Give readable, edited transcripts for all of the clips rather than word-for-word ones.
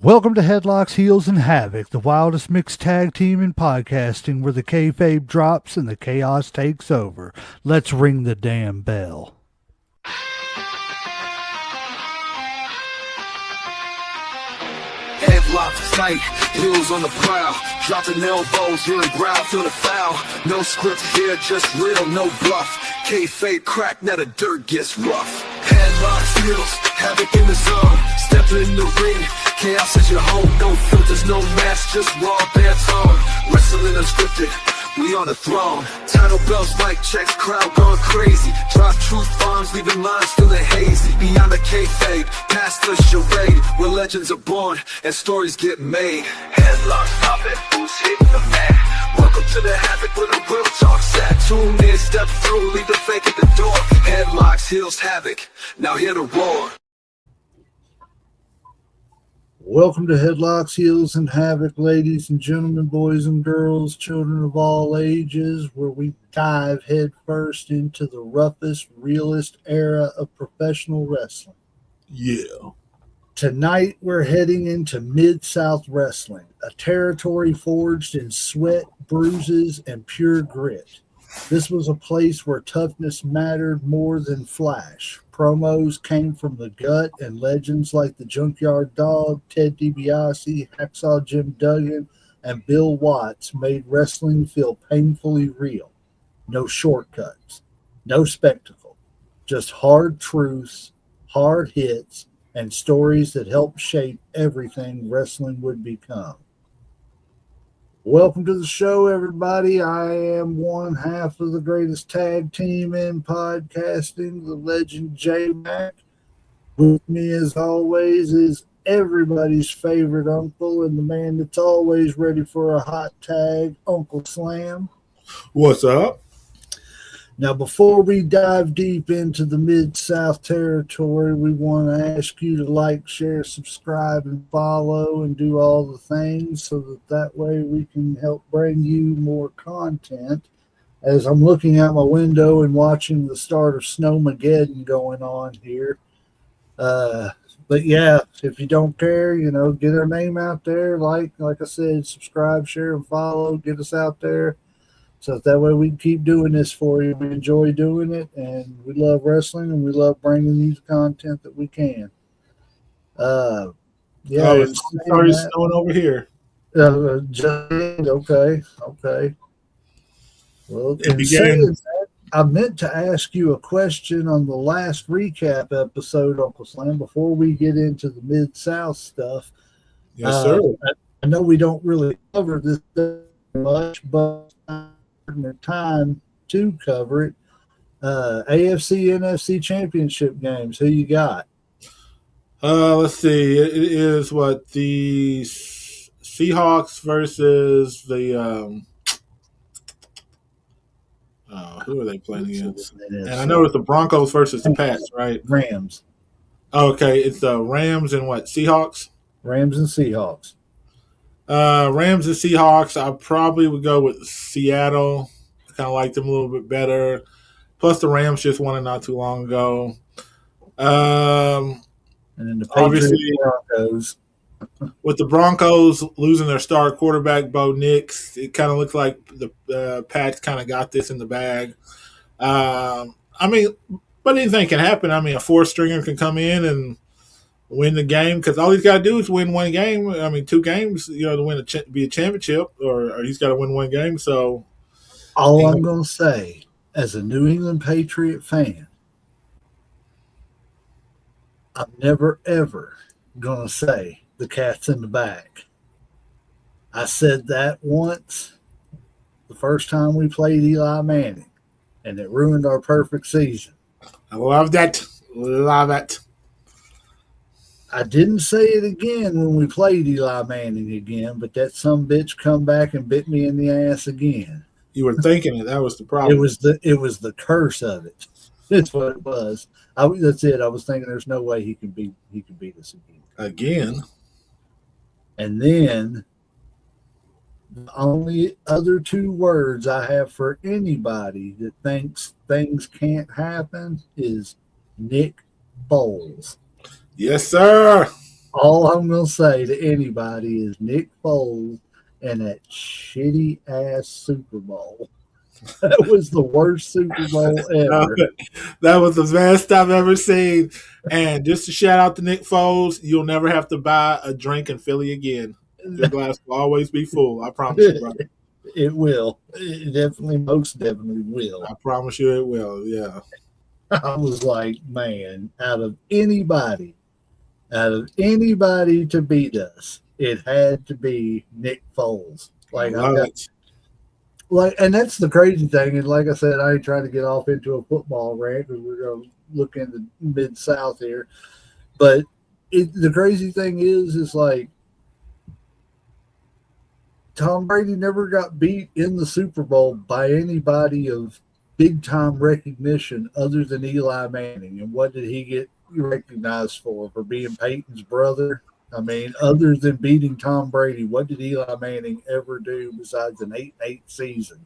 Welcome to Headlocks, Heels, and Havoc, the wildest mixed tag team in podcasting where the kayfabe drops and the chaos takes over. Let's ring the damn bell. Headlock tight, heels on the prowl, dropping elbows, hearing growl, feel the foul. No script here, just real, no bluff. Kayfabe crack, now the dirt gets rough. Headlocks, heels, havoc in the zone. Stepping in the ring, chaos at your home. No filters, no mask, just raw bare tone. Wrestling unscripted, we on the throne. Title bells, mic checks, crowd going crazy. Drop truth bombs, leaving lines feeling hazy. Beyond the kayfabe, past the charade, where legends are born and stories get made. Headlock, stop it, who's hitting the mat? Welcome to the havoc where the real talk's at. Tune in, step through, leave the fake at the door. Headlocks, heels, havoc, now hear the roar. Welcome to Headlocks, Heels, and Havoc, ladies and gentlemen, boys and girls, children of all ages, where we dive headfirst into the roughest, realest era of professional wrestling. Yeah. Tonight, we're heading into Mid-South Wrestling, a territory forged in sweat, bruises, and pure grit. This was a place where toughness mattered more than flash. Promos came from the gut, and legends like the Junkyard Dog, Ted DiBiase, Hacksaw Jim Duggan, and Bill Watts made wrestling feel painfully real. No shortcuts, no spectacle, just hard truths, hard hits, and stories that helped shape everything wrestling would become. Welcome to the show, everybody. I am one half of the greatest tag team in podcasting, the legend J-Mac. With me, as always, is everybody's favorite uncle and the man that's always ready for a hot tag, Uncle Slam. What's up? Now, before we dive deep into the Mid-South territory, we want to ask you to like, share, subscribe, and follow, and do all the things so that way we can help bring you more content. As I'm looking out my window and watching the start of Snowmageddon going on here. But yeah, if you don't care, get our name out there. Like I said, subscribe, share, and follow. Get us out there. So that way we can keep doing this for you. We enjoy doing it, and we love wrestling, and we love bringing you the content that we can. It's already snowing over here. Okay. Well, in saying that, I meant to ask you a question on the last recap episode, Uncle Slam, before we get into the Mid-South stuff. Yes, sir. I know we don't really cover this much, but the time to cover it. AFC NFC championship games. Who you got? Let's see. It is the Seahawks versus the who are they playing against? And I know it's the Broncos versus the Pats, right? Rams. Okay, it's the Rams and Seahawks? Rams and Seahawks. Rams and Seahawks, I probably would go with Seattle. I kind of like them a little bit better. Plus, the Rams just won it not too long ago. And then the Broncos. With the Broncos losing their star quarterback, Bo Nix, it kind of looks like the Pats kind of got this in the bag. But anything can happen. A four-stringer can come in and win the game, because all he's got to do is win one game. 2 games, to win be a championship, or he's got to win one game. So, all I'm going to say, as a New England Patriot fan, I'm never ever going to say the cat's in the bag. I said that once, the first time we played Eli Manning, and it ruined our perfect season. I love that. Love it. I didn't say it again when we played Eli Manning again, but that sumbitch come back and bit me in the ass again. You were thinking it. That was the problem. It was the curse of it. That's what it was. That's it. I was thinking there's no way he can beat us again. Again. And then the only other 2 words I have for anybody that thinks things can't happen is Nick Foles. Yes, sir. All I'm gonna say to anybody is Nick Foles and that shitty ass Super Bowl. That was the worst Super Bowl Uh, ever. that was the best I've ever seen. And just to shout out to Nick Foles, you'll never have to buy a drink in Philly again. Your glass will always be full. I promise you, brother. It will. It definitely, most definitely will. I promise you it will. Yeah. I was like, man, out of anybody to beat us, it had to be Nick Foles. I Like I've love got it. like, and that's the crazy thing. And like I said, I ain't trying to get off into a football rant because we're going to look into Mid South here. But the crazy thing is like Tom Brady never got beat in the Super Bowl by anybody of big time recognition other than Eli Manning. And what did he get recognized for? For being Peyton's brother? I mean, other than beating Tom Brady, what did Eli Manning ever do besides an 8-8 season?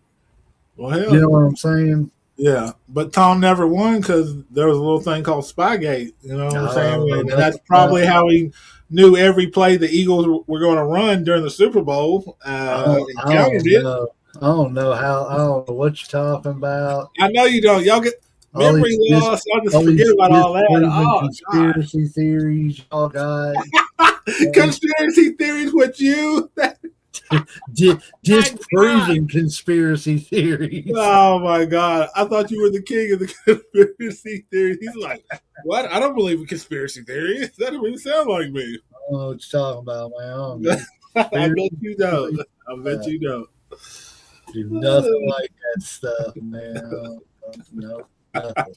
Well, You know hell, what I'm saying? yeah. But Tom never won because there was a little thing called Spygate. You know what I'm saying? Oh, And that's probably how he knew every play the Eagles were going to run during the Super Bowl and I countered don't it. know. I don't know what you're talking about. I know you don't. Y'all get All memory these loss. Y'all just all forget these about all that. disproven Oh, God. conspiracy theories y'all got. Conspiracy theories with you. My God. Disproven conspiracy theories. Oh my God. I thought you were the king of the conspiracy theories. He's like, what? I don't believe in conspiracy theories. That don't even sound like me. I don't know what you're talking about, man. I don't know. I bet you don't. Conspiracy, I bet you don't. do nothing like that stuff, man. No, nothing.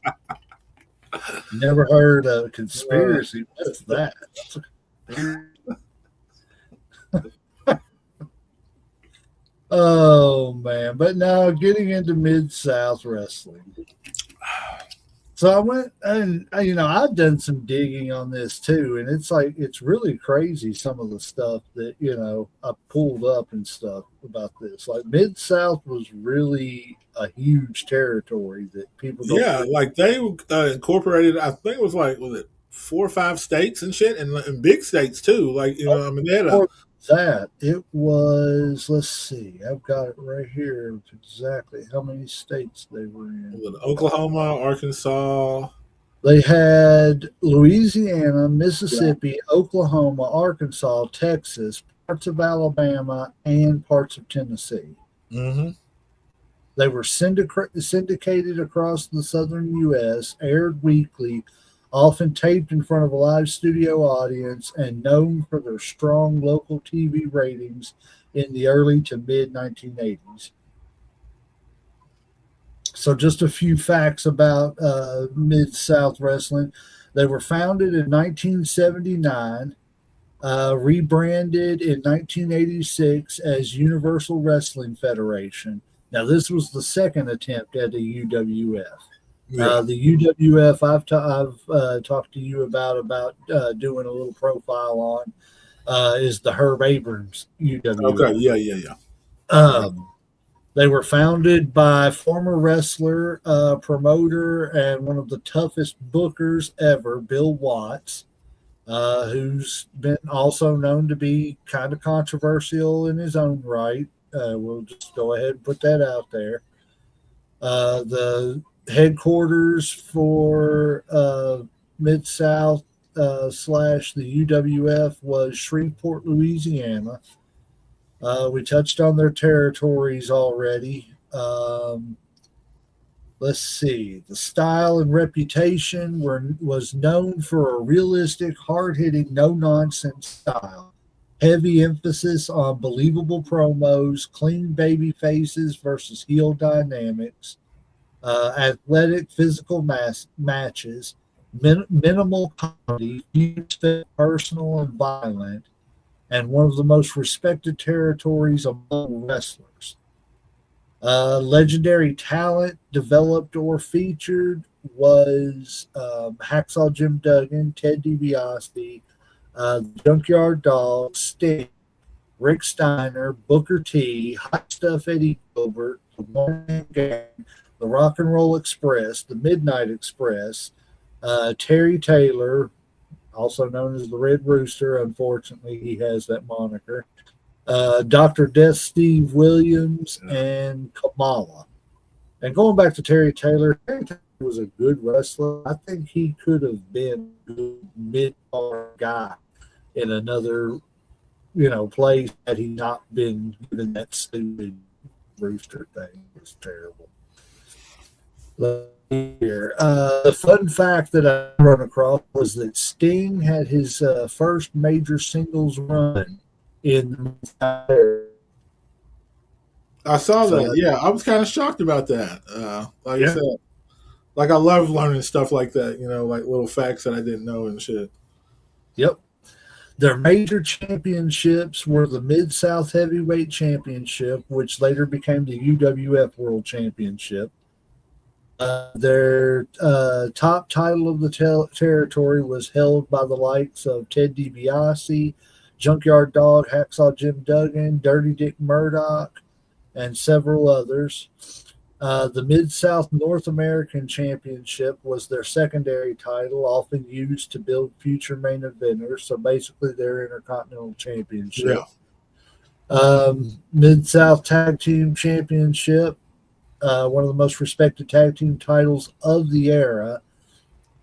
Never heard of conspiracy. What's that? That's a conspiracy. Oh man, but now getting into Mid South wrestling. So I went and I've done some digging on this too, and it's really crazy some of the stuff that I pulled up and stuff about this. Like Mid South was really a huge territory that people don't. Yeah, like they incorporated, I think it was like, was it 4 or 5 states and shit, and big states too. Like, I mean, they had a. That it was, let's see, I've got it right here exactly how many states they were in. Oklahoma, Arkansas. They had Louisiana, Mississippi, Oklahoma, Arkansas, Texas, parts of Alabama, and parts of Tennessee. Mm-hmm. They were syndicated across the southern U.S., aired weekly, often taped in front of a live studio audience, and known for their strong local TV ratings in the early to mid 1980s. So, just a few facts about Mid South Wrestling. They were founded in 1979, rebranded in 1986 as Universal Wrestling Federation. Now, this was the second attempt at a UWF. Yeah. The UWF I've talked to you about doing a little profile on is the Herb Abrams UWF. Okay. Yeah. They were founded by former wrestler, promoter, and one of the toughest bookers ever, Bill Watts, who's been also known to be kind of controversial in his own right. We'll just go ahead and put that out there. The headquarters for Mid South / the UWF was Shreveport, Louisiana. We touched on their territories already. Let's see. The style and reputation was known for a realistic, hard-hitting, no-nonsense style. Heavy emphasis on believable promos, clean baby faces versus heel dynamics, athletic physical matches, minimal comedy, personal and violent, and one of the most respected territories among wrestlers. Legendary talent developed or featured was Hacksaw Jim Duggan, Ted DiBiase, Junkyard Dog, Sting, Rick Steiner, Booker T, Hot Stuff Eddie Gilbert, the Morning Gang, the Rock and Roll Express, the Midnight Express, Terry Taylor, also known as the Red Rooster. Unfortunately, he has that moniker. Dr. Death Steve Williams and Kamala. And going back to Terry Taylor was a good wrestler. I think he could have been a good mid-card guy in another, place had he not been given that stupid rooster thing. It was terrible. Here. The fun fact that I run across was that Sting had his first major singles run in the I saw that. Yeah, I was kind of shocked about that. Like I said, like I love learning stuff like that. Like little facts that I didn't know and shit. Yep. Their major championships were the Mid-South Heavyweight Championship, which later became the UWF World Championship. Their top title of the territory was held by the likes of Ted DiBiase, Junkyard Dog, Hacksaw Jim Duggan, Dirty Dick Murdoch, and several others. The Mid-South North American Championship was their secondary title, often used to build future main eventers. So basically, their Intercontinental Championship. Yeah. Mid-South Tag Team Championship, one of the most respected tag team titles of the era,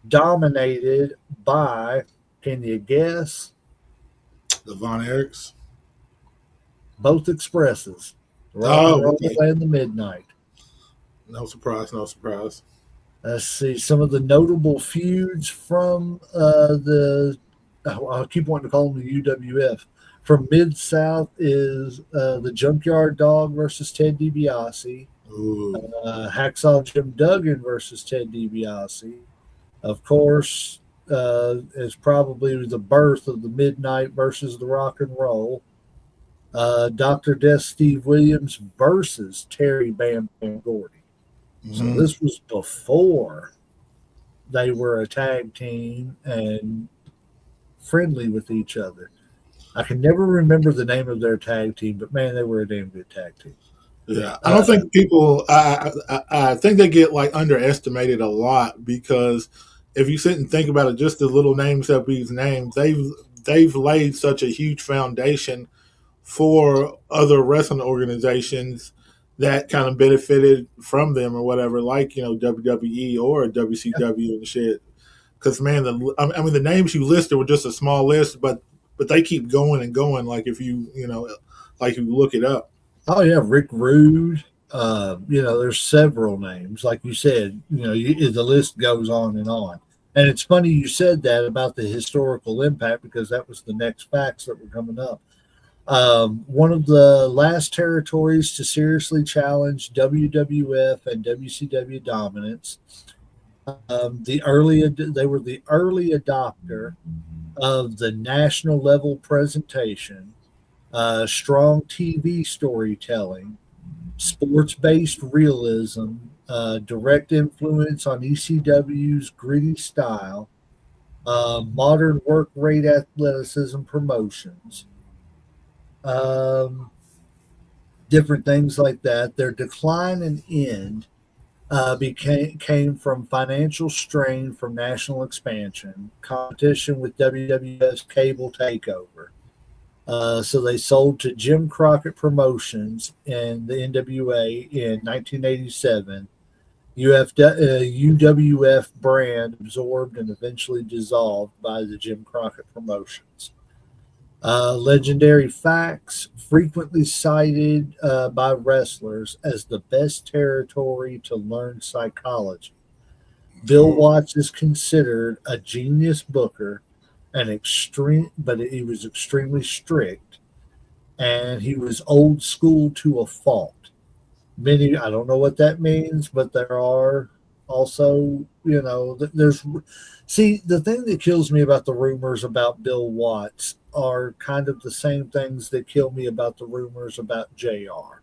dominated by, can you guess? The Von Erichs. Both Expresses. Rock and Roll and the Midnight. No surprise, no surprise. Let's see some of the notable feuds from I keep wanting to call them the UWF. From Mid-South is the Junkyard Dog versus Ted DiBiase. Hacksaw Jim Duggan versus Ted DiBiase. Of course, is probably the birth of the Midnight versus the Rock and Roll. Dr. Death Steve Williams versus Terry Bam Bam Gordy. So this was before they were a tag team and friendly with each other. I can never remember the name of their tag team, but man, they were a damn good tag team. Yeah, I don't think people. I think they get like underestimated a lot because if you sit and think about it, just the little names that we've named, they've laid such a huge foundation for other wrestling organizations that kind of benefited from them or whatever, like WWE or WCW and shit. Because man, the names you listed were just a small list, but they keep going and going. Like if you like you look it up. Oh yeah, Rick Rude. There's several names, like you said. The list goes on and on. And it's funny you said that about the historical impact because that was the next facts that were coming up. One of the last territories to seriously challenge WWF and WCW dominance. They were the early adopter of the national level presentation, strong TV storytelling, sports-based realism, direct influence on ECW's gritty style, modern work rate athleticism promotions. Different things like that. Their decline and end came from financial strain from national expansion, competition with WWF's cable takeover. So they sold to Jim Crockett Promotions and the NWA in 1987. UWF brand absorbed and eventually dissolved by the Jim Crockett Promotions. Legendary facts frequently cited by wrestlers as the best territory to learn psychology. Bill Watts is considered a genius booker, but he was extremely strict, and he was old school to a fault. I don't know what that means, but there are also, the thing that kills me about the rumors about Bill Watts are kind of the same things that kill me about the rumors about JR.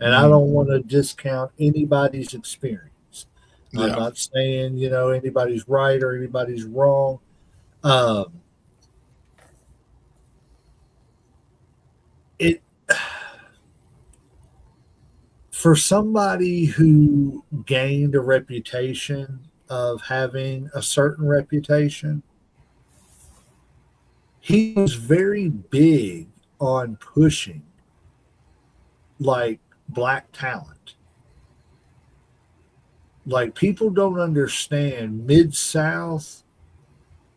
And I don't want to discount anybody's experience. Yeah. I'm not saying, anybody's right or anybody's wrong. For somebody who gained a reputation of having a certain reputation, he was very big on pushing like black talent. Like people don't understand Mid South.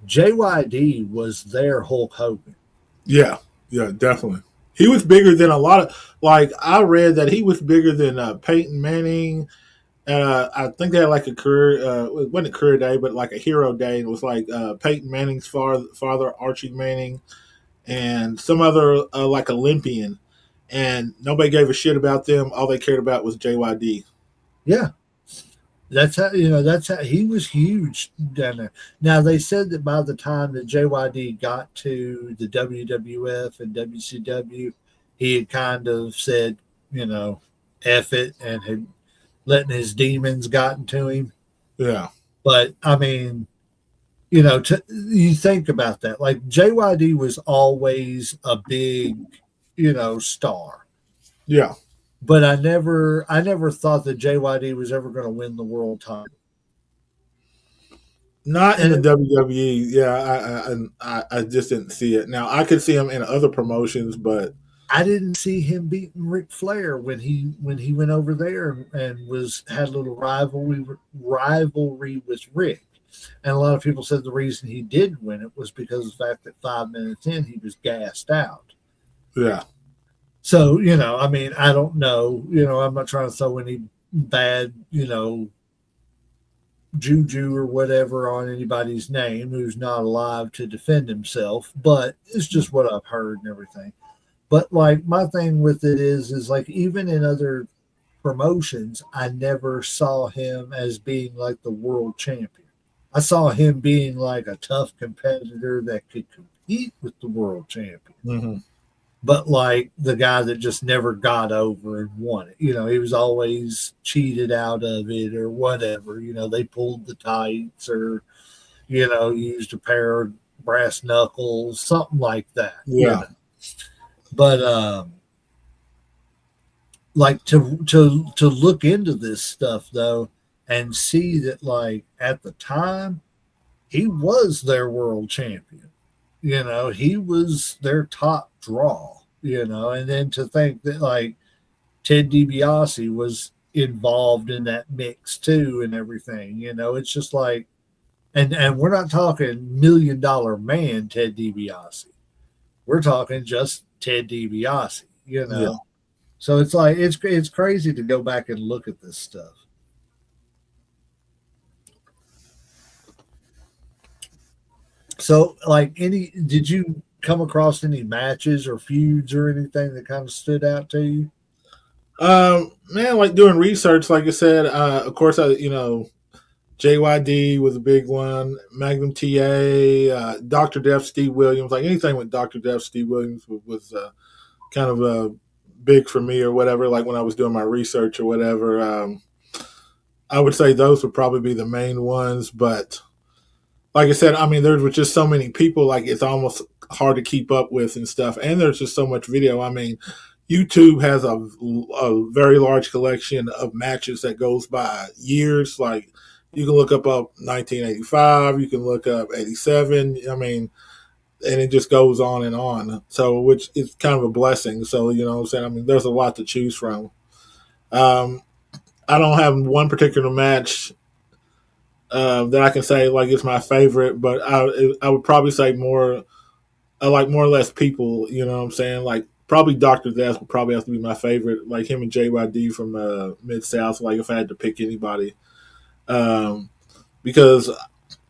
JYD was their Hulk Hogan. Yeah, yeah, definitely. He was bigger than a lot of. Like I read that he was bigger than Peyton Manning. I think they had like a career. It wasn't a career day, but like a hero day. It was like Peyton Manning's father, Archie Manning, and some other like Olympian. And nobody gave a shit about them. All they cared about was JYD. Yeah, that's how that's how he was huge down there. Now they said that by the time that JYD got to the WWF and WCW, he had kind of said, F it and had letting his demons gotten to him. Yeah, But I mean, you think about that. Like JYD was always a big, star. yeah. But I never thought that JYD was ever going to win the world title. Not in And the WWE. Yeah, I just didn't see it. Now I could see him in other promotions, but I didn't see him beating Ric Flair when he went over there and was had a little rivalry with Rick. And a lot of people said the reason he didn't win it was because of the fact that 5 minutes in he was gassed out. yeah, So, I mean, I don't know. I'm not trying to throw any bad, juju or whatever on anybody's name who's not alive to defend himself, but it's just what I've heard and everything. But like my thing with it is like even in other promotions, I never saw him as being like the world champion. I saw him being like a tough competitor that could compete with the world champion. mm-hmm. But like the guy that just never got over and won it. He was always cheated out of it or whatever. They pulled the tights or, used a pair of brass knuckles, something like that. Yeah. But like to look into this stuff though and see that like at the time he was their world champion. He was their top draw, and then to think that like Ted DiBiase was involved in that mix too and everything, it's just like and we're not talking $1 million man Ted DiBiase. We're talking just Ted DiBiase, Yeah. So it's like it's crazy to go back and look at this stuff. So like did you come across any matches or feuds or anything that kind of stood out to you? Man, like doing research, like I said, of course, JYD was a big one. Magnum TA, Dr. Death, Steve Williams, like anything with Dr. Death, Steve Williams was kind of big for me or whatever. Like when I was doing my research or whatever, I would say those would probably be the main ones. But like I said, I mean, there was just so many people, like it's almost hard to keep up with and stuff. And there's just so much video. I mean, YouTube has a very large collection of matches that goes by years. Like you can look up 1985, you can look up 87. I mean, and it just goes on and on. So, which is kind of a blessing. So, you know what I'm saying? I mean, there's a lot to choose from. Um, I don't have one particular match that I can say like it's my favorite, but I would probably say more. I like more or less people. You know what I'm saying? Like probably Dr. Death would probably have to be my favorite. Like him and JYD from Mid South. Like if I had to pick anybody, because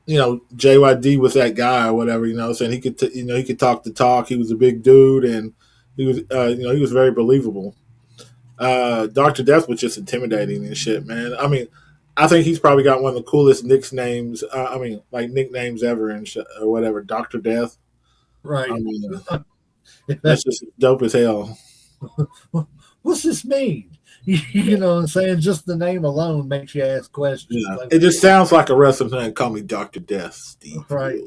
JYD was that guy or whatever. You know, what I'm saying he could he could talk the talk. He was a big dude and he was he was very believable. Dr. Death was just intimidating and shit, man. I mean, I think he's probably got one of the coolest nicknames. Like nicknames ever and shit, or whatever. Dr. Death. Right. I mean, that's just dope as hell. What's this mean? You know what I'm saying? Just the name alone makes you ask questions. Yeah, Like, it just sounds like a wrestling name. Call me Dr. Death, Steve. right.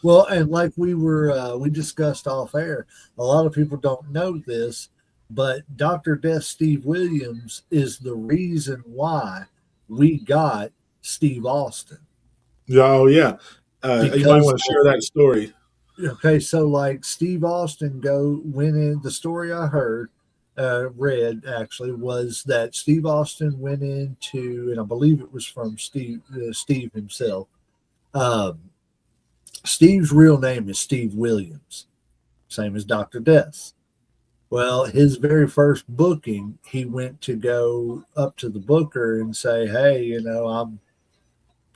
Well, and like we discussed off air, a lot of people don't know this, but Dr. Death Steve Williams is the reason why we got Steve Austin. Oh yeah. You might want to share that story. Okay, so like Steve Austin went in. The story I heard, read actually, was that Steve Austin went into, and I believe it was from Steve himself. Um, Steve's real name is Steve Williams, same as Dr. Death. Well, his very first booking, he went to go up to the booker and say, "Hey, I'm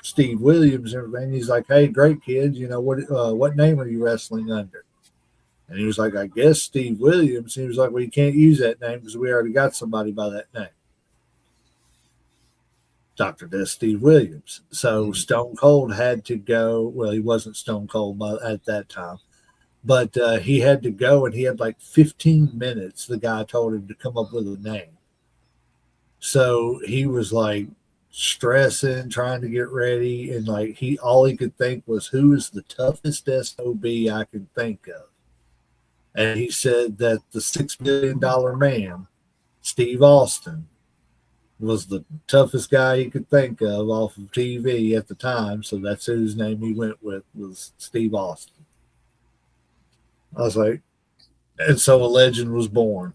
Steve Williams." And everything. He's like, "Hey, great kid. What name are you wrestling under?" And he was like, "I guess Steve Williams." And he was like, "Well, you can't use that name because we already got somebody by that name, Dr. Death Steve Williams." So Stone Cold had to go. Well, he wasn't Stone Cold at that time, but he had to go, and he had like 15 minutes. The guy told him to come up with a name. So he was like stressing, trying to get ready, and like all he could think was, who is the toughest SOB I can think of? And he said that the $6 million man, Steve Austin, was the toughest guy he could think of off of TV at the time. So that's whose name he went with, was Steve Austin. I was like, and so a legend was born.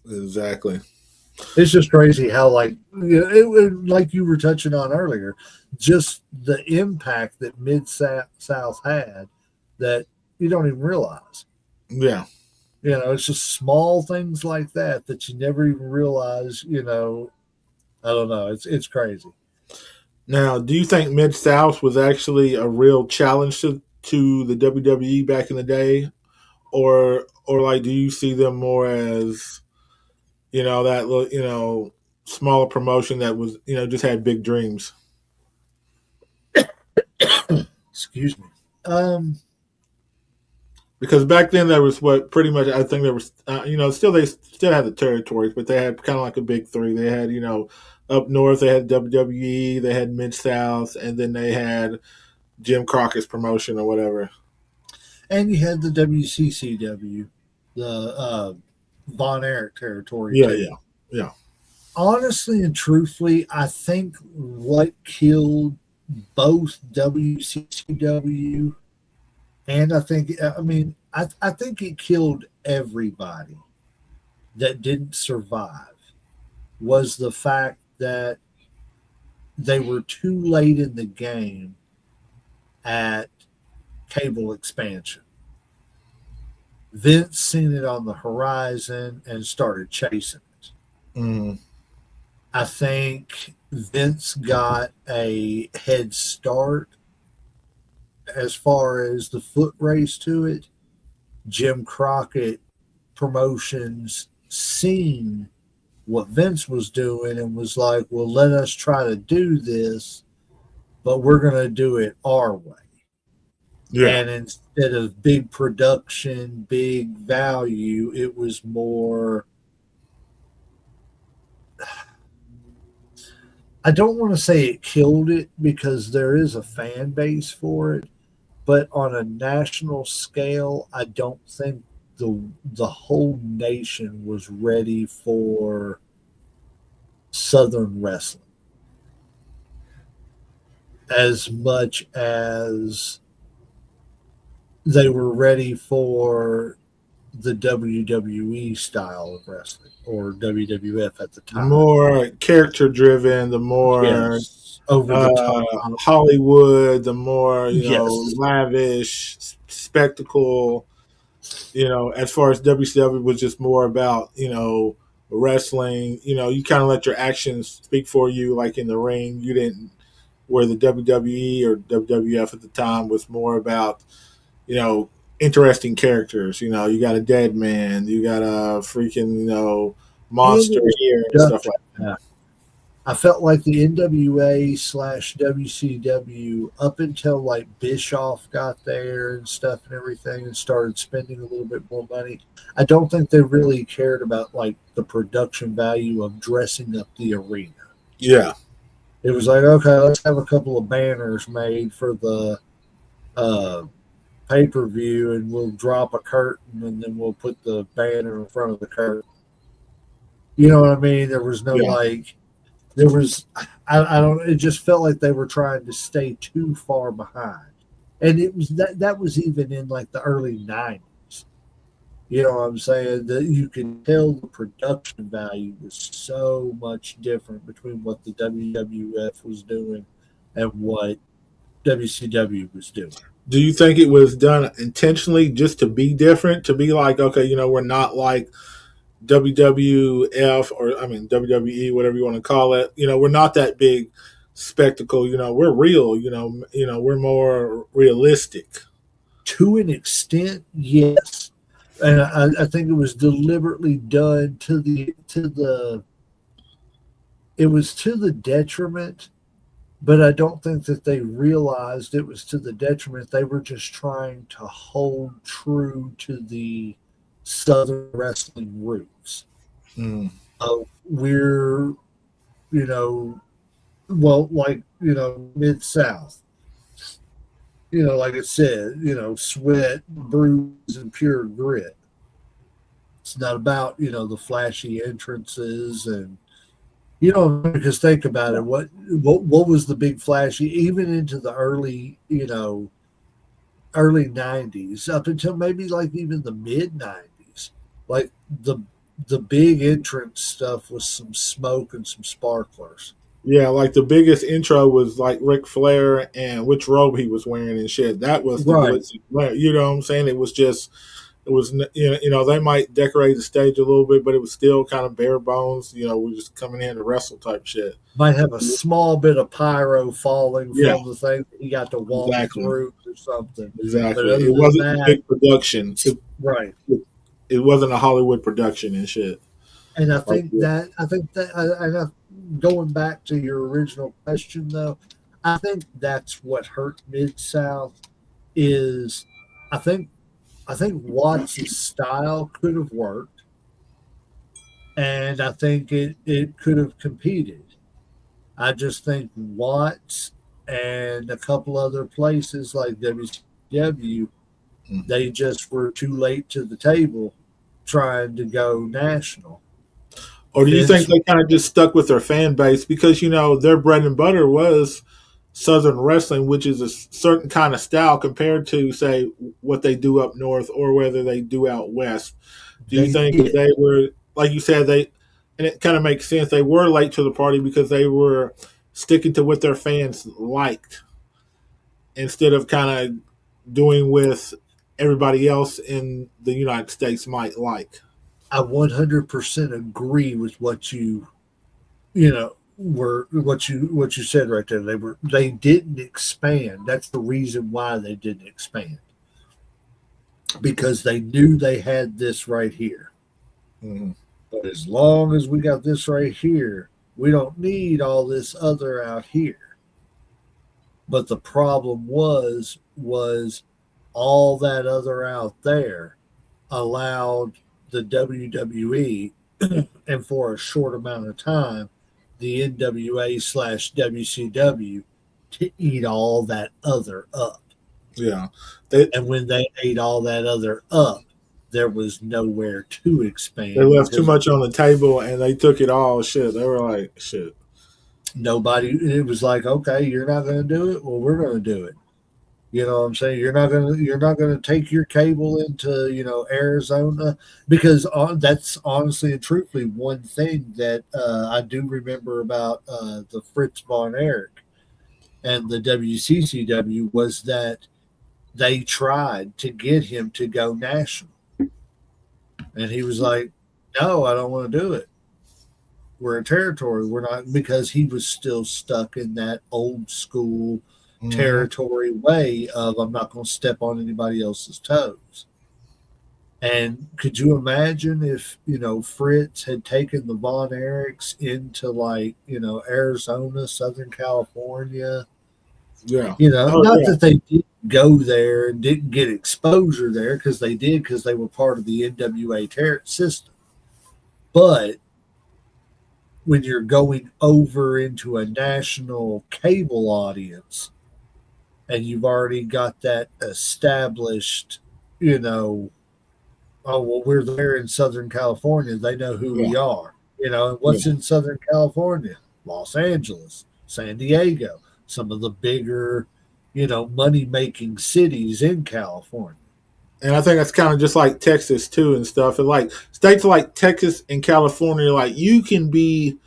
Exactly. It's just crazy how, like, like you were touching on earlier, just the impact that Mid South had that you don't even realize. Yeah. It's just small things like that you never even realize. I don't know. It's crazy. Now, do you think Mid South was actually a real challenge to the WWE back in the day, or like do you see them more as that smaller promotion that was just had big dreams? Excuse me. Because back then there was what pretty much I think there was still they still had the territories, but they had kind of like a big three. They had up north they had WWE, they had Mid South, and then they had Jim Crockett's promotion or whatever. And you had the WCCW, the Von Erich territory Yeah, too. yeah. Honestly and truthfully, I think what killed both WCCW and I think it killed everybody that didn't survive was the fact that they were too late in the game at cable expansion. Vince seen it on the horizon and started chasing it. Mm. I think Vince got a head start as far as the foot race to it. Jim Crockett Promotions seen what Vince was doing and was like, well, let us try to do this, but we're going to do it our way. Yeah. And instead of big production, big value, it was more. I don't want to say it killed it because there is a fan base for it, but on a national scale, I don't think the whole nation was ready for Southern wrestling as much as they were ready for the WWE style of wrestling or WWF at the The time. more character driven, the more over the top Hollywood, the more yes. lavish spectacle. As far as WCW was just more about wrestling. You kind of let your actions speak for you, like in the ring. You didn't. Where the WWE or WWF at the time was more about interesting characters. You got a dead man, you got a freaking monster here and stuff like that. I felt like the NWA / WCW up until like Bischoff got there and stuff and everything and started spending a little bit more money. I don't think they really cared about like the production value of dressing up the arena. Yeah. It was like, okay, let's have a couple of banners made for the pay-per-view and we'll drop a curtain and then we'll put the banner in front of the curtain. You know what I mean? There was no I don't, it just felt like they were trying to stay too far behind. and it was that was even in like the early '90s. You know what I'm saying? That you can tell the production value was so much different between what the WWF was doing and what WCW was doing. Do you think it was done intentionally just to be different? To be like, okay, we're not like WWF, or I mean WWE, whatever you want to call it. We're not that big spectacle. We're real. We're more realistic. To an extent, yes, and I think it was deliberately done it was to the detriment, but I don't think that they realized it was to the detriment. They were just trying to hold true to the Southern wrestling roots. Mm. We're, you know, well, like, Mid South, like I said, sweat, bruise, and pure grit. It's not about, the flashy entrances and, because think about it, what was the big flashy, even into the early '90s, up until maybe like even the mid '90s, like the big entrance stuff was some smoke and some sparklers. Yeah, like the biggest intro was like Ric Flair and which robe he was wearing and shit. That was the Right. glitz and glare. You know what I'm saying? It was they might decorate the stage a little bit, but it was still kind of bare bones. We're just coming in to wrestle type shit. Might have a small bit of pyro falling Yeah, from the thing that he got to walk exactly. through or something. Exactly. But other It than wasn't a that, big production. right. It wasn't a Hollywood production and shit. And going back to your original question though, I think that's what hurt Mid South is I think Watts' style could have worked, and I think it could have competed. I just think Watts and a couple other places like WCW, they just were too late to the table trying to go national. Or do you think Vince, they kind of just stuck with their fan base because their bread and butter was Southern wrestling, which is a certain kind of style compared to say what they do up north or whether they do out west? Do you they think that did. they were, like you said, and it kind of makes sense, they were late to the party because they were sticking to what their fans liked instead of kind of doing with everybody else in the United States might like? I 100% agree with what you know were what you said right there. They didn't expand. That's the reason why they didn't expand, because they knew they had this right here. Mm-hmm. But as long as we got this right here, we don't need all this other out here. But the problem was all that other out there allowed the WWE, and for a short amount of time, the NWA/WCW to eat all that other up. Yeah. And when they ate all that other up, there was nowhere to expand. They left too much on the table and they took it all. Shit. They were like, shit. Nobody, it was like, okay, you're not going to do it. Well, we're going to do it. You know what I'm saying? You're not going to take your cable into, Arizona, because that's honestly and truthfully one thing that I do remember about the Fritz Von Erich and the WCCW was that they tried to get him to go national. And he was like, no, I don't want to do it. We're a territory. We're not, because he was still stuck in that old school territory way of I'm not going to step on anybody else's toes. And could you imagine if, Fritz had taken the Von Erichs into Arizona, Southern California? Yeah. That they didn't go there and didn't get exposure there, because they did, because they were part of the NWA system. But when you're going over into a national cable audience and you've already got that established, oh, well, we're there in Southern California. They know who we are. What's in Southern California? Los Angeles, San Diego, some of the bigger, money making cities in California. And I think that's kind of just like Texas too and stuff. And like states like Texas and California, like you can be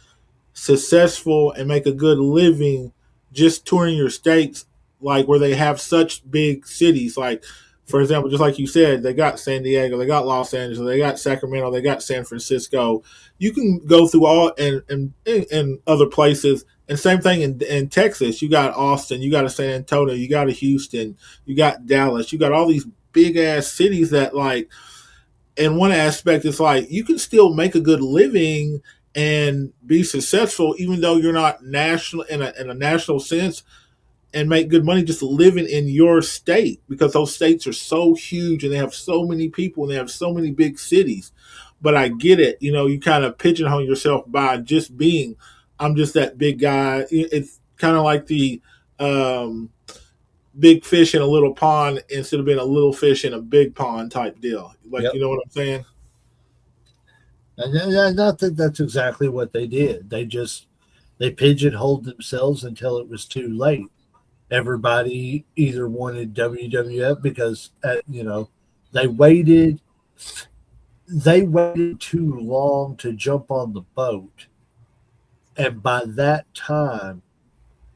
successful and make a good living just touring your states, like where they have such big cities. Like, for example, just like you said, they got San Diego, they got Los Angeles, they got Sacramento, they got San Francisco. You can go through all and other places. And same thing in Texas. You got Austin, you got a San Antonio, you got a Houston, you got Dallas, you got all these big ass cities that like in one aspect, it's like you can still make a good living and be successful, even though you're not national in a national sense, and make good money just living in your state because those states are so huge and they have so many people and they have so many big cities. But I get it, you kind of pigeonhole yourself by just being, I'm just that big guy. It's kind of like the big fish in a little pond instead of being a little fish in a big pond type deal. Like, Yep. you know what I'm saying? And I think that's exactly what they did. They pigeonholed themselves until it was too late. Everybody either wanted WWF because they waited they waited too long to jump on the boat, and by that time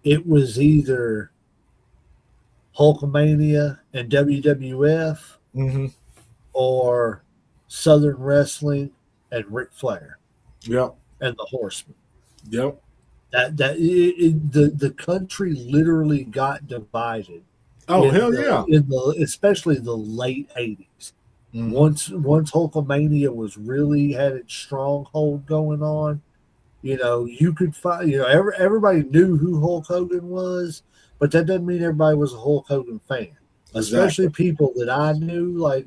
it was either Hulkamania and WWF Mm-hmm. or Southern Wrestling and Ric Flair Yep. and the Horsemen. Yep. The country literally got divided Oh hell yeah. in the especially the late 80s. Mm-hmm. Once Hulkamania was really had its stronghold going on, you could find everybody knew who Hulk Hogan was, but that doesn't mean everybody was a Hulk Hogan fan. Especially Exactly. people that I knew, like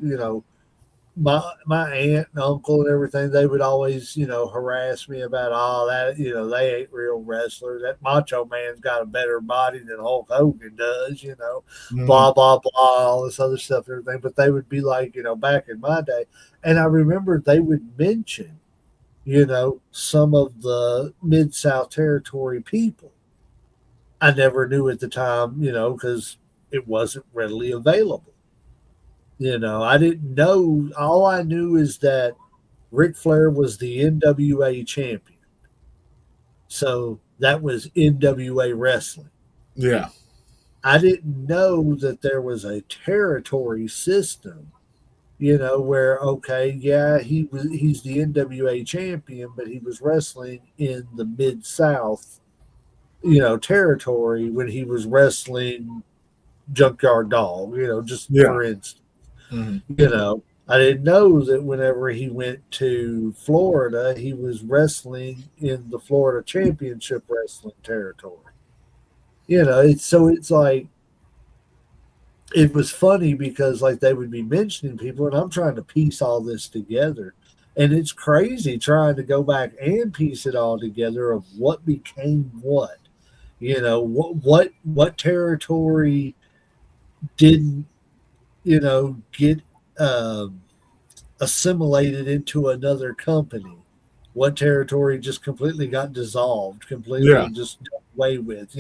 my aunt and uncle and everything, they would always, harass me about all that. They ain't real wrestlers. That Macho Man's got a better body than Hulk Hogan does. Mm-hmm. Blah blah blah, all this other stuff and everything. But they would be like, back in my day, and I remember they would mention, some of the Mid South Territory people. I never knew at the time, because it wasn't readily available. I didn't know. All I knew is that Ric Flair was the NWA champion. So that was NWA wrestling. Yeah. I didn't know that there was a territory system, where okay, yeah, he's the NWA champion, but he was wrestling in the Mid South, territory when he was wrestling Junkyard Dog, just Yeah. for instance. Mm-hmm. I didn't know that whenever he went to Florida, he was wrestling in the Florida Championship Wrestling territory. It's like it was funny because like they would be mentioning people, and I'm trying to piece all this together, and it's crazy trying to go back and piece it all together of what became what. What territory didn't get assimilated into another company. What territory just completely got dissolved, completely Yeah. just done away with.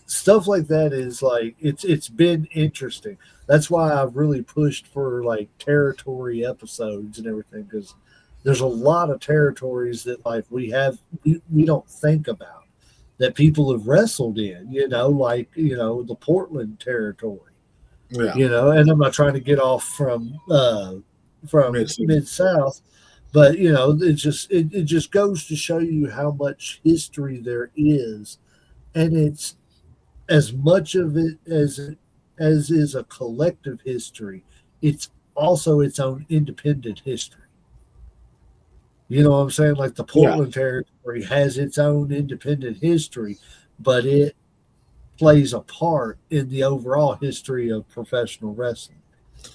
Stuff like that is like it's been interesting. That's why I've really pushed for like territory episodes and everything because there's a lot of territories that like we don't think about that people have wrestled in. Like the Portland territory. Yeah. And I'm not trying to get off from Mid-city. Mid South, but it just goes to show you how much history there is, and it's as much of it as is a collective history. It's also its own independent history. You know what I'm saying? Like the Yeah. Portland territory has its own independent history, but it plays a part in the overall history of professional wrestling.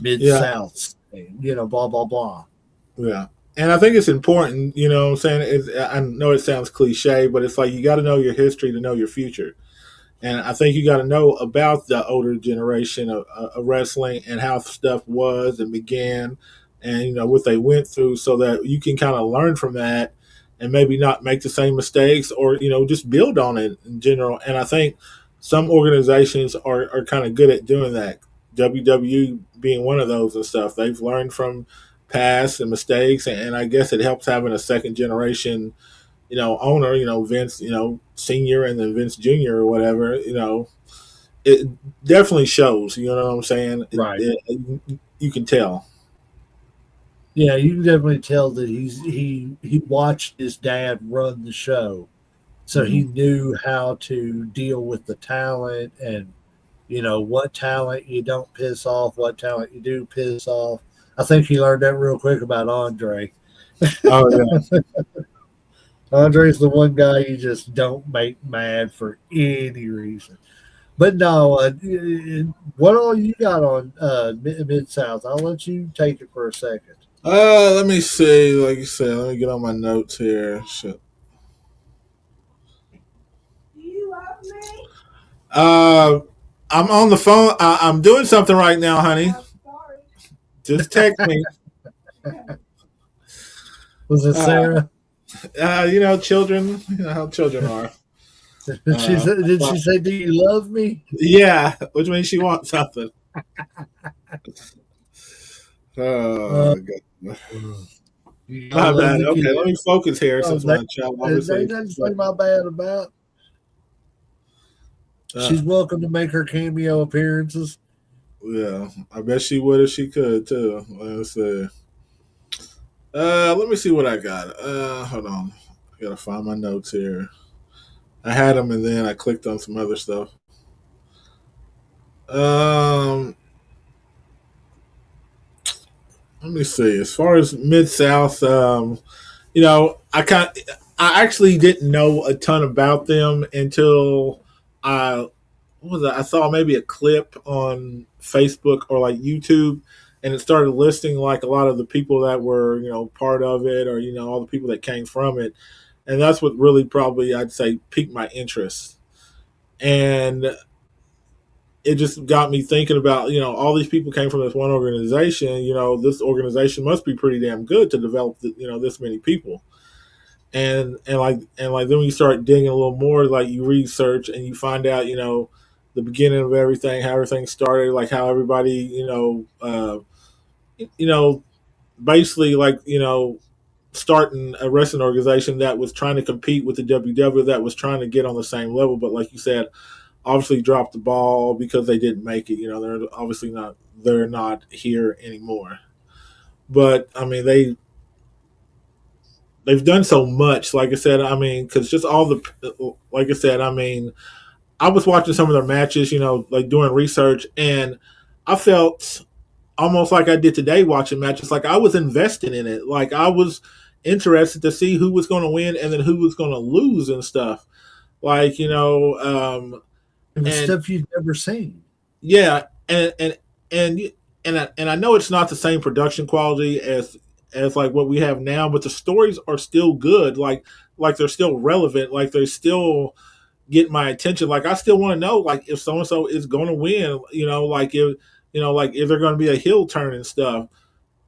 Mid Yeah. South, blah blah blah. Yeah. And I think it's important, what I'm saying? I know it sounds cliche, but it's like you got to know your history to know your future. And I think you got to know about the older generation of wrestling and how stuff was and began and, what they went through so that you can kind of learn from that and maybe not make the same mistakes or, just build on it in general. And I think some organizations are kind of good at doing that. WWE being one of those and stuff. They've learned from past and mistakes, and I guess it helps having a second generation, owner, Vince, senior, and then Vince Jr. or whatever. It definitely shows. You know what I'm saying? Right. You can tell. Yeah, you can definitely tell that he watched his dad run the show, so he Mm-hmm. knew how to deal with the talent and what talent you don't piss off, what talent you do piss off. I think he learned that real quick about Andre. Oh yeah. Andre's the one guy you just don't make mad for any reason. But no, what all you got on Mid South? I'll let you take it for a second. Let me see. Like you said, let me get on my notes here. Shit. Uh, I'm on the phone. I'm doing something right now, honey. Just text me. Was it Uh, Sarah? Children. You know how children are. Did she say, "Do you love me?" Yeah, which means she wants something. Uh, Oh, God. you gotta My love bad. the Okay, kid. let me focus here Oh, since my child there obviously. ain't nothing to say my bad about. Uh, She's welcome to make her cameo appearances. yeah, I bet she would if she could too. Let's see. Let me see what I got. Hold on. I gotta find my notes here. I had them and then I clicked on some other stuff. Um, Let me see. As far as Mid South, I actually didn't know a ton about them until I what was it? I saw maybe a clip on Facebook or like YouTube, and it started listing like a lot of the people that were part of it, or all the people that came from it, and that's what really probably I'd say piqued my interest, and it just got me thinking about all these people came from this one organization. This organization must be pretty damn good to develop this many people, and like then when you start digging a little more, like you research and you find out the beginning of everything, how everything started, like how everybody you know basically like starting a wrestling organization that was trying to compete with the WW, that was trying to get on the same level, but like you said, obviously dropped the ball because they didn't make it. They're obviously not here anymore. But I mean, they've done so much. Like I said, I mean, because just all the like I said, I mean, I was watching some of their matches, like doing research, and I felt almost like I did today watching matches. Like I was invested in it. Like I was interested to see who was going to win and then who was going to lose and stuff. Like It was and stuff you'd never seen. yeah, and and I know it's not the same production quality as like what we have now, but the stories are still good. Like they're still relevant. Like they still get my attention. Like I still want to know like if so and so is going to win. Like if like if they're going to be a heel turn and stuff.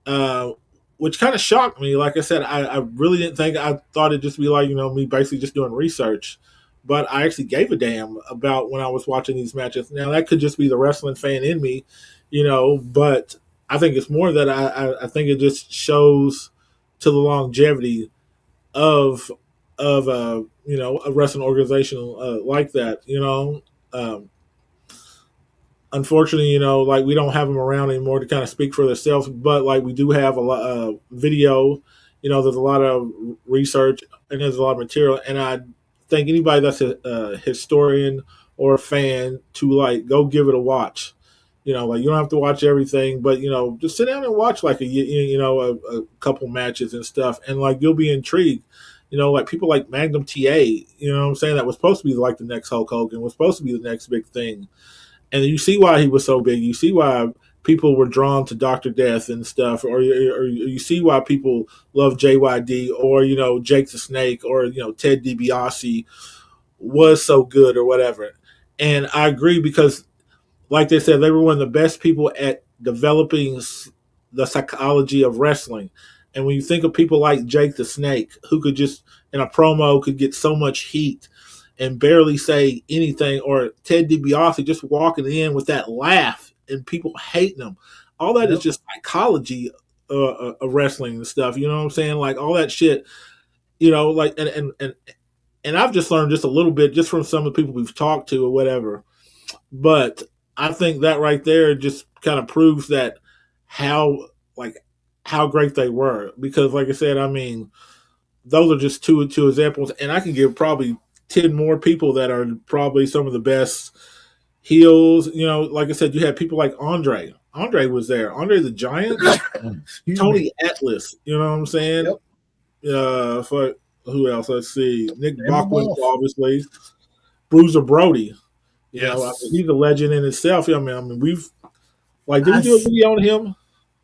Uh, which kind of shocked me. Like I said, I really didn't think. I thought it'd just be like me basically just doing research, but I actually gave a damn about when I was watching these matches. Now that could just be the wrestling fan in me, but I think it's more that I think it just shows to the longevity of a wrestling organization like that. Um, Unfortunately, like we don't have them around anymore to kind of speak for themselves, but like we do have a lot of video, there's a lot of research and there's a lot of material. And I think anybody that's a historian or a fan to like go give it a watch. Like you don't have to watch everything, but just sit down and watch like a couple matches and stuff, and like you'll be intrigued. Like people like Magnum TA, what I'm saying, that was supposed to be like the next Hulk Hogan, was supposed to be the next big thing, and you see why he was so big. You see why people were drawn to Doctor Death and stuff, or you see why people love JYD, or Jake the Snake, or Ted DiBiase was so good or whatever. And I agree because, like they said, they were one of the best people at developing the psychology of wrestling. And when you think of people like Jake the Snake, who could just in a promo could get so much heat, and barely say anything, or Ted DiBiase just walking in with that laugh and people hating him. All that is Yep. just psychology of wrestling and stuff. You know what I'm saying? Like all that shit. You know, like and I've just learned just a little bit just from some of the people we've talked to or whatever. But I think that right there just kind of proves that how like how great they were, because like I said, I mean, those are just two examples, and I can give probably 10 more people that are probably some of the best heels. You know, like I said, you had people like Andre. Andre was there. Andre the Giant, Excuse me. Tony Atlas. You know what I'm saying? Yep. For who else? Let's see. Nick Name 'em Bockwinkel, off. obviously. Bruiser Brody. You know, I Yes. mean, he's a legend in itself. I mean, we've like, did I we do a s- video on him?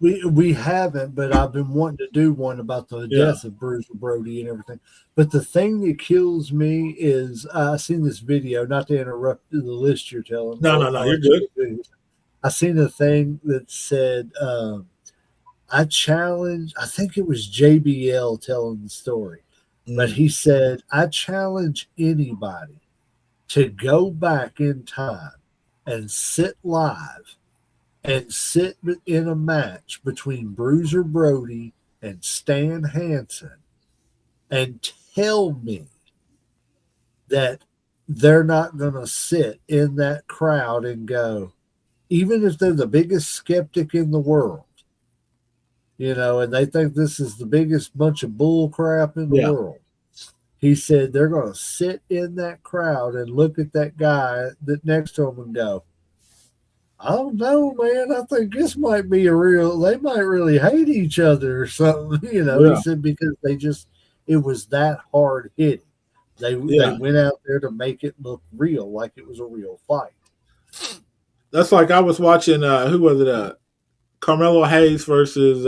we haven't, but I've been wanting to do one about the Yeah. death of Bruce Brody and everything. But the thing that kills me is I seen this video. Not to interrupt the list you're telling. No, you're good. I seen a thing that said, I challenge. I think it was JBL telling the story, but Mm. he said, I challenge anybody to go back in time and sit live and sit in a match between Bruiser Brody and Stan Hansen and tell me that they're not going to sit in that crowd and go, even if they're the biggest skeptic in the world, you know, and they think this is the biggest bunch of bull crap in the Yeah. world. He said they're going to sit in that crowd and look at that guy that next to him and go, I don't know, man. I think this might be a real. They might really hate each other or something. You know, he Yeah. said because it was that hard hitting. They Yeah. went out there to make it look real, like it was a real fight. That's like I was watching, who was it? Carmelo Hayes versus,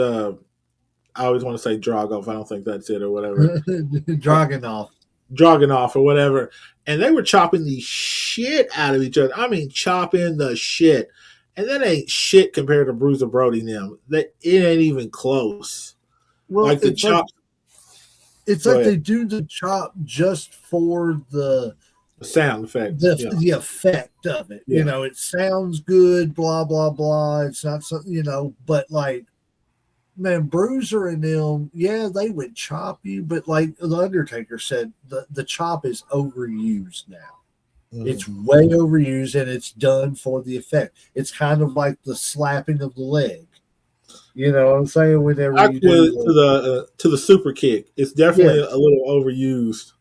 I always want to say Drago. I don't think that's it or whatever. Dragunov. Dragunov or whatever. And they were chopping the shit out of each other. I mean, chopping the shit. And that ain't shit compared to Bruiser Brody and them. It ain't even close. Well, Like the it's like chop. it's Go like ahead. they do the chop just for the Sound effect. the Yeah. the effect of it. Yeah. You know, it sounds good, blah blah blah. It's not something, you know, but like, man, Bruiser and them, yeah, they would chop you, but like the Undertaker said, the chop is overused now. Mhm. It's way overused and it's done for the effect. It's kind of like the slapping of the leg. You know what I'm saying? Whenever you do To the super kick. It's definitely yes, a little overused.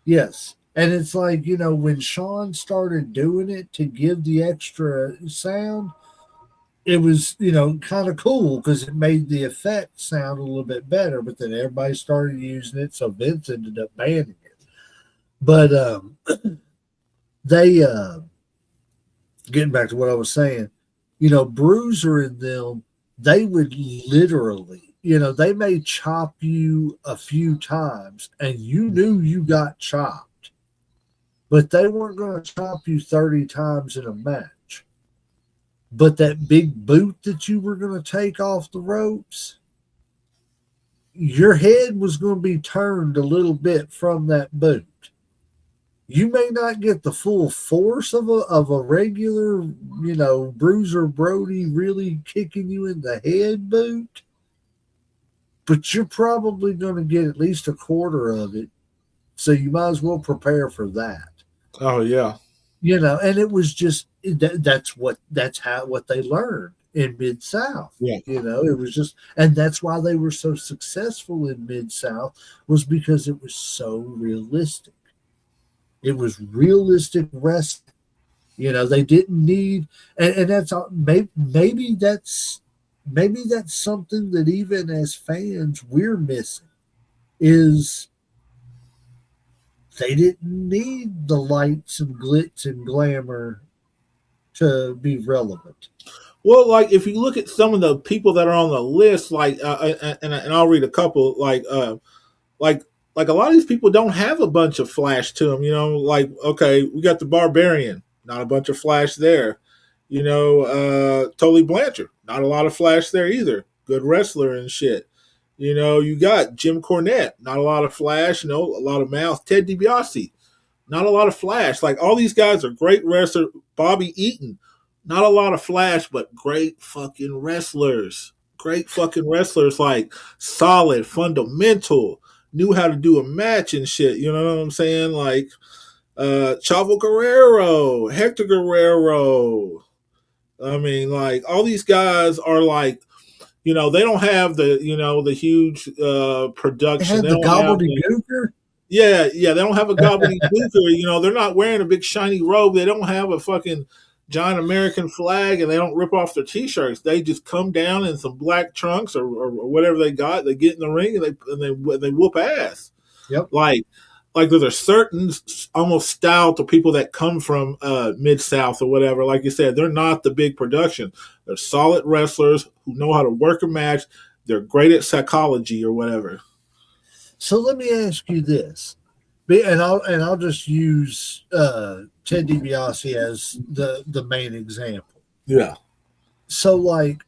yes. And it's like, you know, when Sean started doing it to give the extra sound, it was, you know, kind of cool because it made the effect sound a little bit better. But then everybody started using it, so Vince ended up banning it. But they getting back to what I was saying, you know, Bruiser and them, they would literally, you know, they may chop you a few times and you knew you got chopped, but they weren't going to chop you 30 times in a match. But that big boot that you were going to take off the ropes, your head was going to be turned a little bit from that boot. You may not get the full force of a regular, you know, Bruiser Brody really kicking you in the head boot, but you're probably going to get at least a quarter of it. So you might as well prepare for that. Oh yeah. You know, and it was just that's how what they learned in Mid South. Yeah. You know, it was just, and that's why they were so successful in Mid South, was because it was so realistic. It was realistic wrestling. You know, they didn't need, and that's maybe that's something that even as fans we're missing is they didn't need the lights and glitz and glamour to be relevant. Well, like if you look at some of the people that are on the list, like and I'll read a couple, like like a lot of these people don't have a bunch of flash to them. You know, like okay, we got the Barbarian, not a bunch of flash there. You know, Tully Blanchard, not a lot of flash there either. Good wrestler and shit. You know, you got Jim Cornette, not a lot of flash. You know, a lot of mouth. Ted DiBiase, Not a lot of flash. Like all these guys are great wrestlers. Bobby Eaton, not a lot of flash, but great fucking wrestlers. Great fucking wrestlers, like solid, fundamental, knew how to do a match and shit. You know what I'm saying? Like Chavo Guerrero, Hector Guerrero. I mean, like all these guys are like, they don't have the, the huge They production. had They the don't have the, gobbledygooker. yeah, they don't have a gobbledygooker. They're not wearing a big shiny robe. They don't have a fucking giant American flag, and they don't rip off their t-shirts. They just come down in some black trunks or whatever they got. They get in the ring and they whoop ass. Yep. Like there's a certain almost style to people that come from Mid-South or whatever. Like you said, they're not the big production. They're solid wrestlers who know how to work a match. They're great at psychology or whatever. So let me ask you this, and I'll just use Ted DiBiase as the main example. Yeah. So like,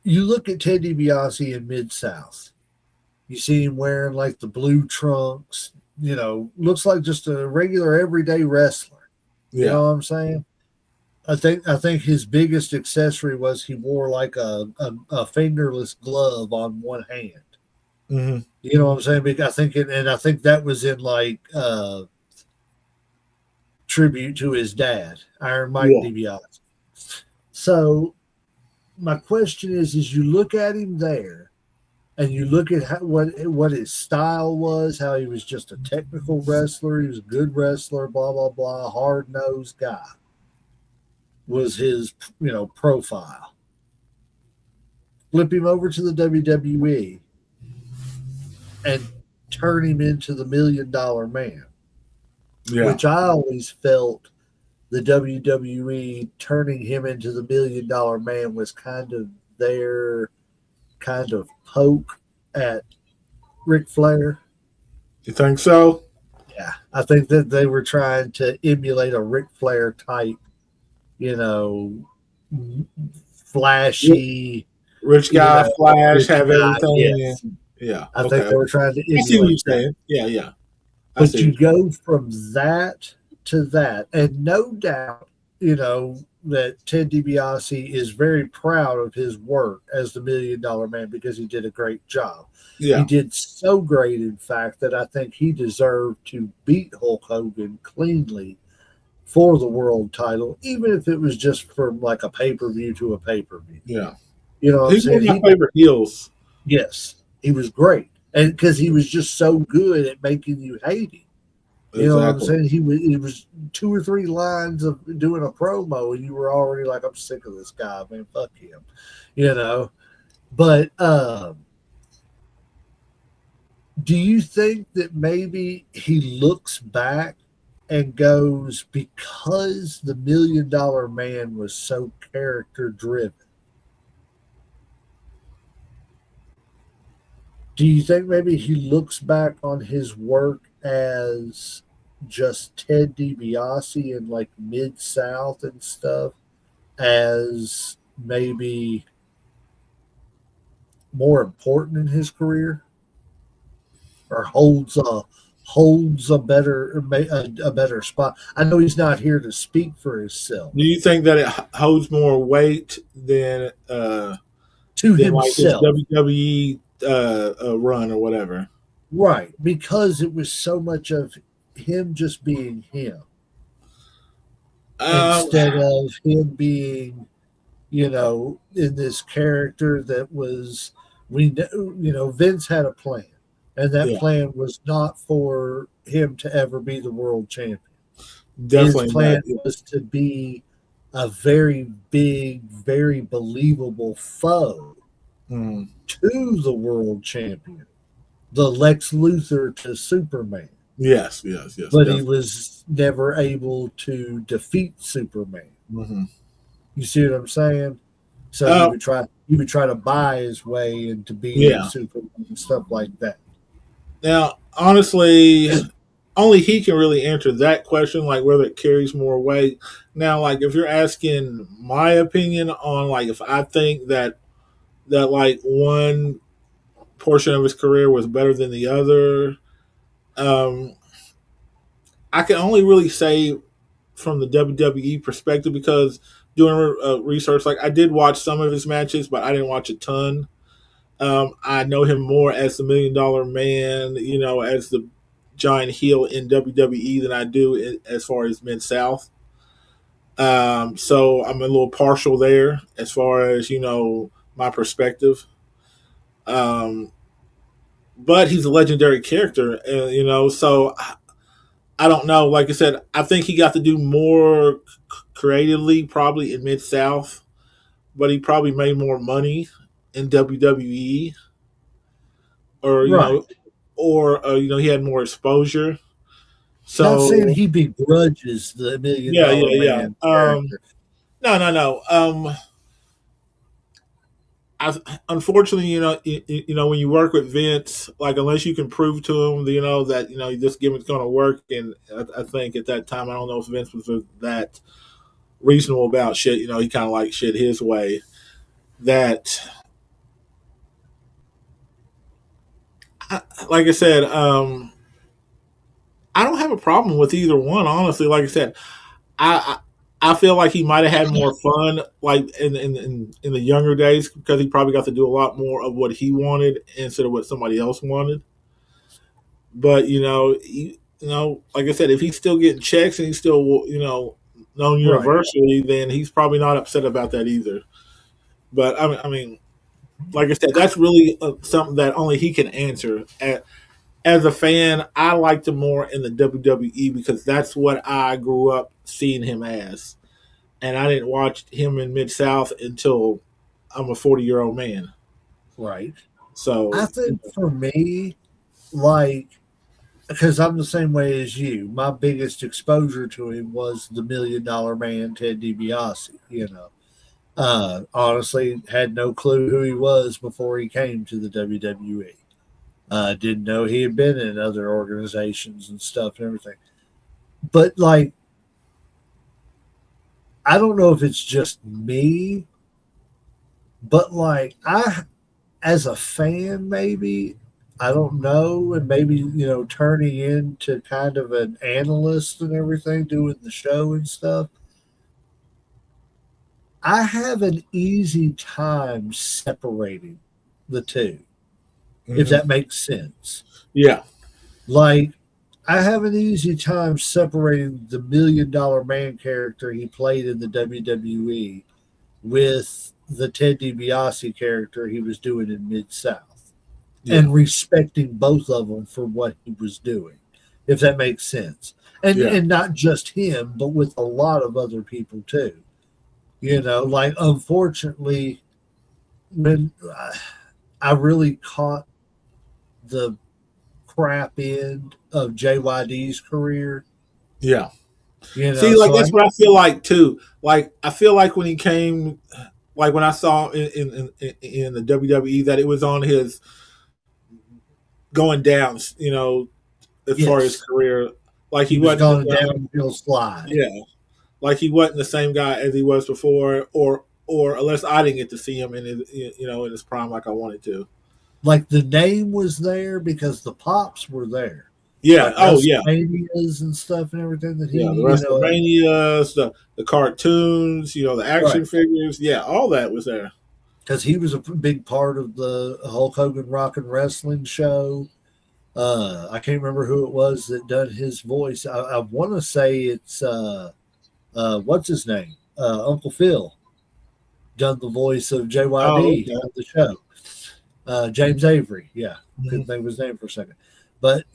you look at Ted DiBiase in Mid-South, you see him wearing like the blue trunks, looks like just a regular everyday wrestler. Yeah. You know what I'm saying? I think his biggest accessory was he wore like a fingerless glove on one hand. Mm-hmm. You know what I'm saying? Because I think that was in like tribute to his dad, Iron Mike DiBiase. So my question is you look at him there, and you look at what his style was, how he was just a technical wrestler, he was a good wrestler, blah blah blah, hard nosed guy was his profile. Flip him over to the WWE and turn him into the $1 Million Man. Yeah. Which I always felt the WWE turning him into the $1 Million Man was kind of their kind of poke at Ric Flair. You think so? Yeah. I think that they were trying to emulate a Ric Flair type, flashy. Rich guy, flash, have everything. Yes. Yeah. I think they were trying to emulate I see what you're saying. Yeah. But you go from that to that. And no doubt, that Ted DiBiase is very proud of his work as the $1 Million Man because he did a great job. Yeah. He did so great, in fact, that I think he deserved to beat Hulk Hogan cleanly for the world title, even if it was just from like a pay-per-view to a pay-per-view. Yeah. You know what I'm He's saying? one of my favorite heels. Yes. He was great. And because he was just so good at making you hate him. You know what I'm saying? He was 2 or 3 lines of doing a promo, and you were already like, I'm sick of this guy, man. Fuck him. But do you think that maybe he looks back and goes, because the $1 Million Man was so character driven, do you think maybe he looks back on his work as just Ted DiBiase in like Mid-South and stuff as maybe more important in his career, or holds a better spot? I know he's not here to speak for himself. Do you think that it holds more weight than to himself, like his WWE run or whatever? Right, because it was so much of him just being him instead of him being, in this character that was, Vince had a plan, and that plan was not for him to ever be the world champion. Definitely, his plan was to be a very big, very believable foe to the world champion. The Lex Luthor to Superman. Yes. But definitely. he was never able to defeat Superman. Mm-hmm. You see what I'm saying? So he would try to buy his way into being Superman and stuff like that. Now, honestly, only he can really answer that question, like whether it carries more weight. Now, like if you're asking my opinion on like if I think that like one portion of his career was better than the other, I can only really say from the WWE perspective because doing research, like I did watch some of his matches, but I didn't watch a ton. I know him more as the $1 Million Man, as the giant heel in WWE than I do as far as Mid South. So I'm a little partial there as far as my perspective. Um, but he's a legendary character, so I don't know. Like I said, I think he got to do more creatively, probably in Mid South, but he probably made more money in WWE, or Right. he had more exposure. Not saying So he begrudges the Million yeah, Dollar yeah, Man yeah. character. No, no, no. Unfortunately, when you work with Vince, like unless you can prove to him, that this gimmick's going to work, and I think at that time, I don't know if Vince was that reasonable about shit. He kind of like shit his way. That, like I said, I don't have a problem with either one. Honestly, like I said, I I feel like he might have had more fun, like in the younger days, because he probably got to do a lot more of what he wanted instead of what somebody else wanted. But like I said, if he's still getting checks and he's still known Right. universally, then he's probably not upset about that either. But I mean, like I said, that's really something that only he can answer. As a fan, I liked him more in the WWE because that's what I grew up seeing him as, and I didn't watch him in Mid South until I'm a 40-year-old man. Right. I So think for me, like, because I'm the same way as you, my biggest exposure to him was the $1 Million Man, Ted DiBiase. Honestly, had no clue who he was before he came to the WWE. Didn't know he had been in other organizations and stuff and everything. But like, I don't know if it's just me, but like, as a fan, maybe I don't know, and maybe turning into kind of an analyst and everything, doing the show and stuff. I have an easy time separating the two, if mhm. that makes sense. Yeah, Like, I have an easy time separating the $1 Million Man character he played in the WWE with the Ted DiBiase character he was doing in Mid South, yeah, and respecting both of them for what he was doing, if that makes sense. And yeah, and not just him, but with a lot of other people too. Like, unfortunately, when I really caught the crap end of JYD's career, yeah. See, like so I that's what I feel like too. Like I feel like when he came, like when I saw in the WWE that it was on his going down, as far as his yes, career, like he he was wasn't, going downhill slide. yeah, like he wasn't the same guy as he was before, or unless I didn't get to see him in his, in his prime like I wanted to. Like, the name was there because the pops were there, Yeah. like Oh yeah. WrestleManias and stuff and everything that he, Yeah. The WrestleManias, the cartoons, the right, action figures. Yeah, all that was there. because he was a big part of the Hulk Hogan Rock and Wrestling show. I can't remember who it was that done his voice. I want to say it's what's his name, Uncle Phil, done the voice of Oh, JYD okay. of the show. James Avery, yeah, couldn't Mhm. think of his name for a second. But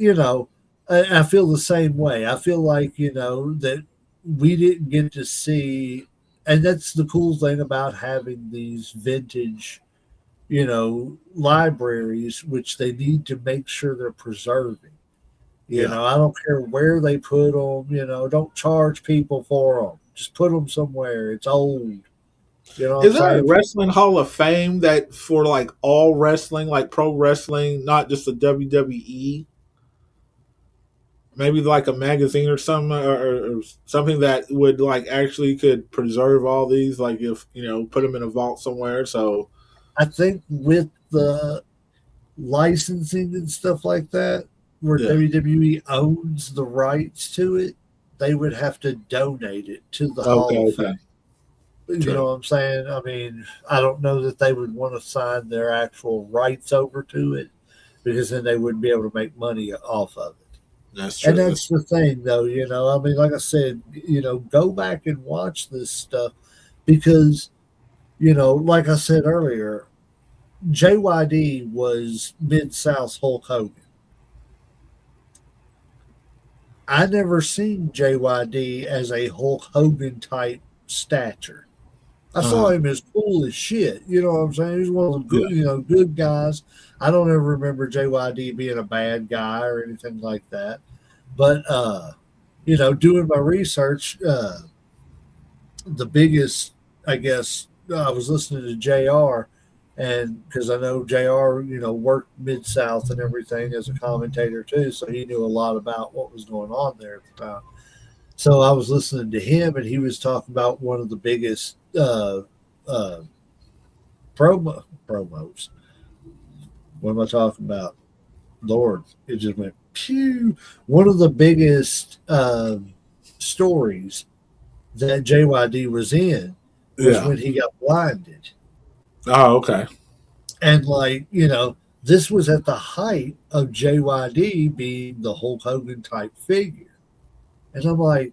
I feel the same way. I feel like that we didn't get to see, and that's the cool thing about having these vintage libraries, which they need to make sure they're preserving. Yeah. I don't care where they put them. Don't charge people for them. Just put them somewhere. It's old. You know what I'm Is there a saying? wrestling hall of fame that for like all wrestling, like pro wrestling, not just the WWE? Maybe like a magazine or something, or something that would like actually could preserve all these, like if put them in a vault somewhere. So I think with the licensing and stuff like that, where Yeah. WWE owns the rights to it, they would have to donate it to the Okay. Hall of Okay. Fame. You True. know what I'm saying? I mean, I don't know that they would want to sign their actual rights over to it because then they wouldn't be able to make money off of it. That's And true. that's the thing, though. I mean, like I said, go back and watch this stuff because, like I said earlier, JYD was Mid South Hulk Hogan. I never seen JYD as a Hulk Hogan type stature. I saw Uh-huh. him as cool as shit. You know what I'm saying? He was one of the Yeah. good guys. I don't ever remember JYD being a bad guy or anything like that. But doing my research, the biggest, I guess, I was listening to JR, and because I know JR, worked Mid South and everything as a commentator too, so he knew a lot about what was going on there at the time. So I was listening to him, and he was talking about one of the biggest uh, promos. What am I talking about? Lord, it just went pew. One of the biggest stories that JYD was in was Yeah. when he got blinded. Oh, okay. And this was at the height of JYD being the Hulk Hogan type figure. And I'm like,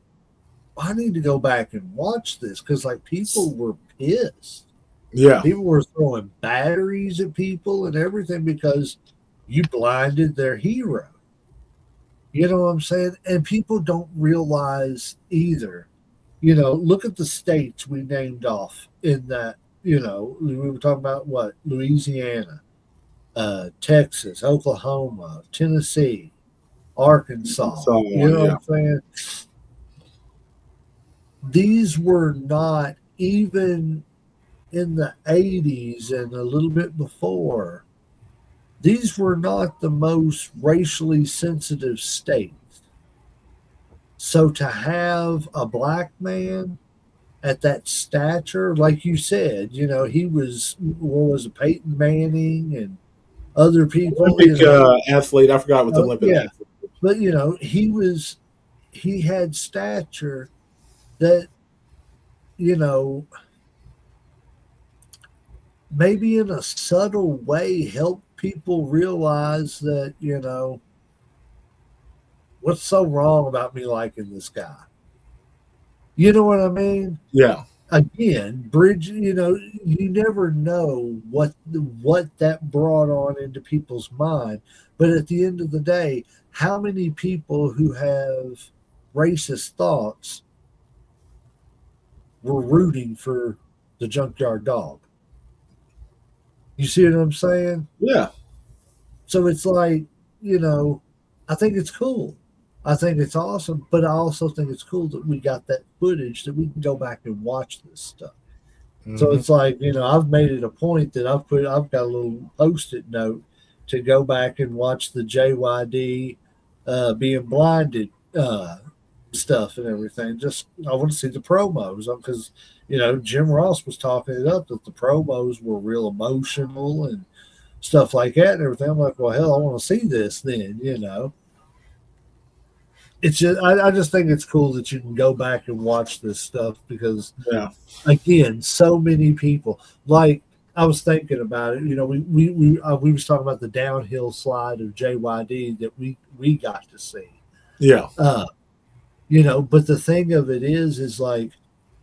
I need to go back and watch this because people were pissed. Yeah. People were throwing batteries at people and everything because you blinded their hero. You know what I'm saying? And people don't realize either. Look at the states we named off in that. We were talking about what? Louisiana, Texas, Oklahoma, Tennessee, Arkansas. So You know yeah. what I'm saying? These were not even in the 80s and a little bit before. These were not the most racially sensitive states. So to have a black man at that stature, like you said, he was, what was it, Peyton Manning and other people, Olympic athlete. I forgot what the Olympic yeah. athlete. But he had stature that, you know, maybe in a subtle way help people realize that, what's so wrong about me liking this guy? You know what I mean? Yeah. Again, bridge, you never know what that brought on into people's mind. But at the end of the day, how many people who have racist thoughts were rooting for the junkyard dog? You see what I'm saying? Yeah. So it's like, I think it's cool. I think it's awesome, but I also think it's cool that we got that footage that we can go back and watch this stuff. So Mm-hmm. it's like, I've made it a point that I've got a little post-it note to go back and watch the JYD being blinded stuff and everything. Just I want to see the promos because Jim Ross was talking it up that the promos were real emotional and stuff like that and everything. I'm like, well, hell, I want to see this then. It's just I just think it's cool that you can go back and watch this stuff because Yeah. again, so many people like I was thinking about it. We was talking about the downhill slide of JYD that we got to see. Yeah. But the thing of it is like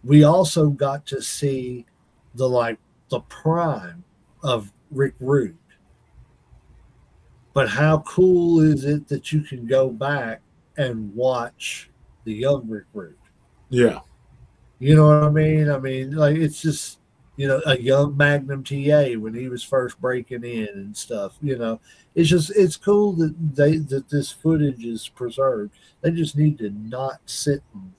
we also got to see the prime of Rick Rude. But how cool is it that you can go back and watch the young Rick Rude? Yeah. You know what I mean? I mean, like it's just a young Magnum TA when he was first breaking in and stuff. It's cool that this footage is preserved. They just need to not sit and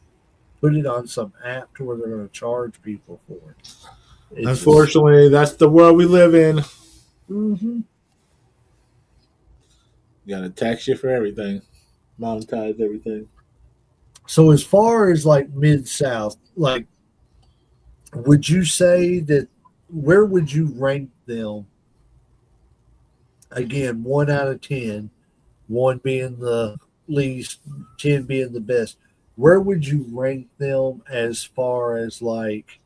put it on some app to where they're going to charge people for it. Unfortunately, that's the world we live in. Mm-hmm. You gotta tax you for everything, monetize everything. So as far as like Mid South, like, would you say that where would you rank them? Again, 1 out of 10. one being the least, 10 being the best. Where would you rank them as far as like,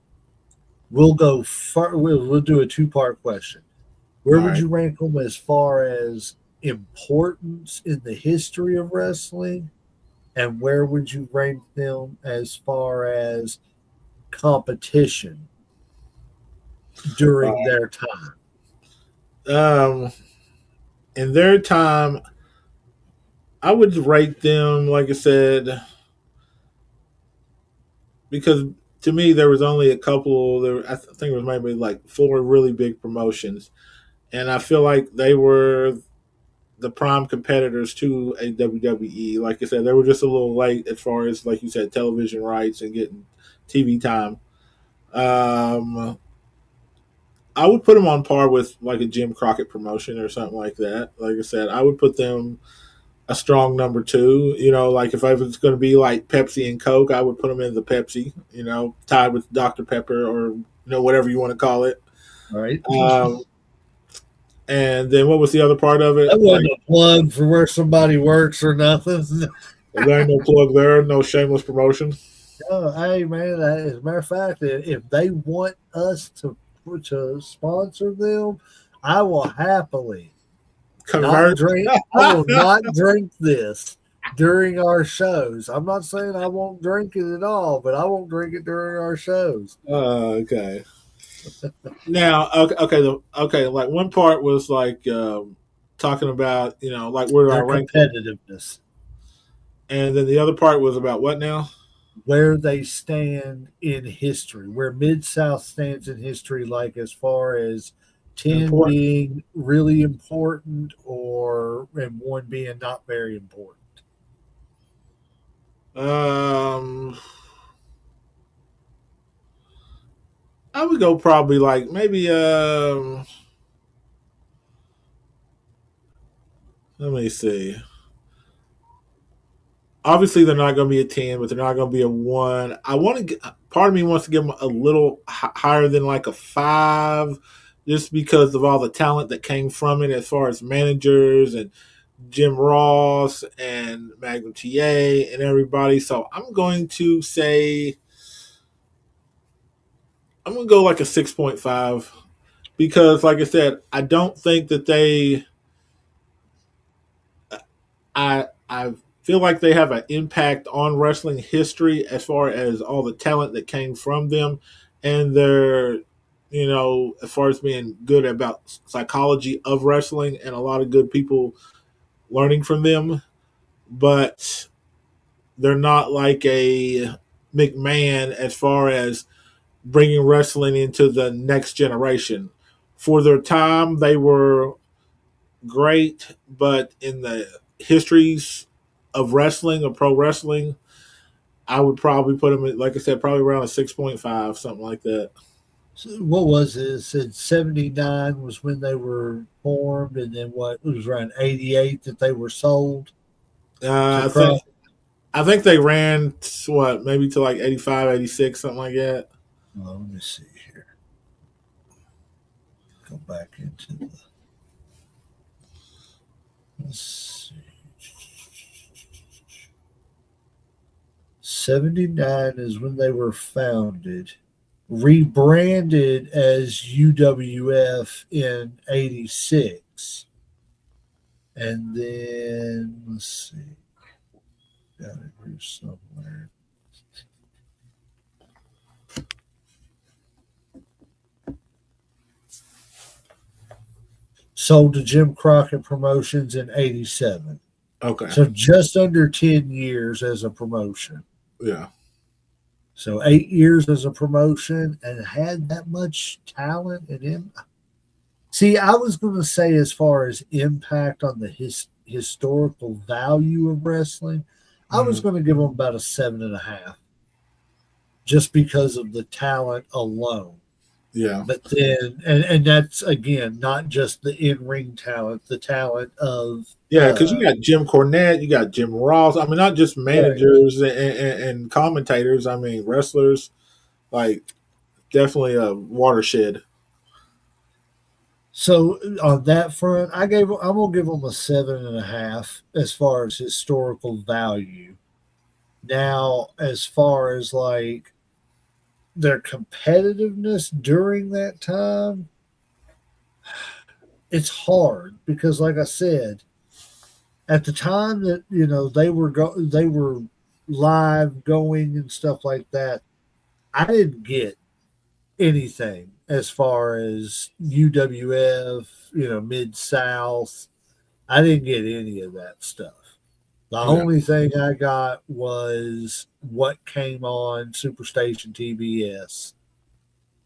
we'll do a two-part question. All Where would right. you rank them as far as importance in the history of wrestling? And where would you rank them as far as competition during their time? Um, in their time, I would rate them, like I said, because to me there was only a couple. I think it was maybe like four really big promotions, and I feel like they were the prime competitors to a WWE. Like I said, they were just a little late as far as, like you said, television rights and getting TV time. Um, I would put them on par with like a Jim Crockett promotion or something like that. Like I said, I would put them a strong number two. You know, like if I was going to be like Pepsi and Coke, I would put them in the Pepsi. You know, tied with Dr Pepper or whatever you want to call it. All right. Um, and then what was the other part of That it? Like wasn't a plug for where somebody works or nothing. there ain't no plug there, no shameless promotion. Oh, hey man! As a matter of fact, if they want us to sponsor them, I will happily not Convert. drink. I will not drink this during our shows. I'm not saying I won't drink it at all, but I won't drink it during our shows. Okay. Now, okay. Like one part was like talking about like where I Their rank them, competitiveness, and then the other part was about what now? where they stand in history, where Mid South stands in history, like as far as 10 Important. being really important and one being not very important. Um, I would go probably like maybe let me see. Obviously, they're not going to be a 10, but they're not going to be a 1. I want to get, part of me wants to give them a little higher than like a 5, just because of all the talent that came from it as far as managers and Jim Ross and Magnum TA and everybody. So I'm going to say, I'm going to go like a 6.5 because, like I said, I don't think that I feel like they have an impact on wrestling history as far as all the talent that came from them, and they're as far as being good about psychology of wrestling and a lot of good people learning from them, but they're not like a McMahon as far as bringing wrestling into the next generation. For their time, they were great, but in the histories of wrestling or pro wrestling, I would probably put them, like I said, probably around a 6.5, something like that. So what was it? It said 79 was when they were formed, and then what, it was around 88 that they were sold to Uh, I think Cross. I think they ran what maybe to like 85, 86, something like that. Oh, let me see here. Go back into the. Let's see. 79 is when they were founded, rebranded as UWF in 86. And then, let's see, got it here somewhere. Sold to Jim Crockett Promotions in 87. Okay. So just under 10 years as a promotion. Yeah. So 8 years as a promotion and had that much talent in him. See, I was going to say, as far as impact on the historical value of wrestling, I was going to give them about a 7.5, just because of the talent alone. Yeah. But then, and that's again not just the in-ring talent, the talent of Yeah, because you got Jim Cornette, you got Jim Ross. I mean, not just managers and commentators. I mean, wrestlers. Like, definitely a watershed. So on that front, I'm gonna give them a 7.5 as far as historical value. Now, as far as like their competitiveness during that time, it's hard because, like I said, at the time that they were live going and stuff like that, I didn't get anything as far as UWF, Mid South. I didn't get any of that stuff. The Yeah. only thing I got was what came on Superstation TBS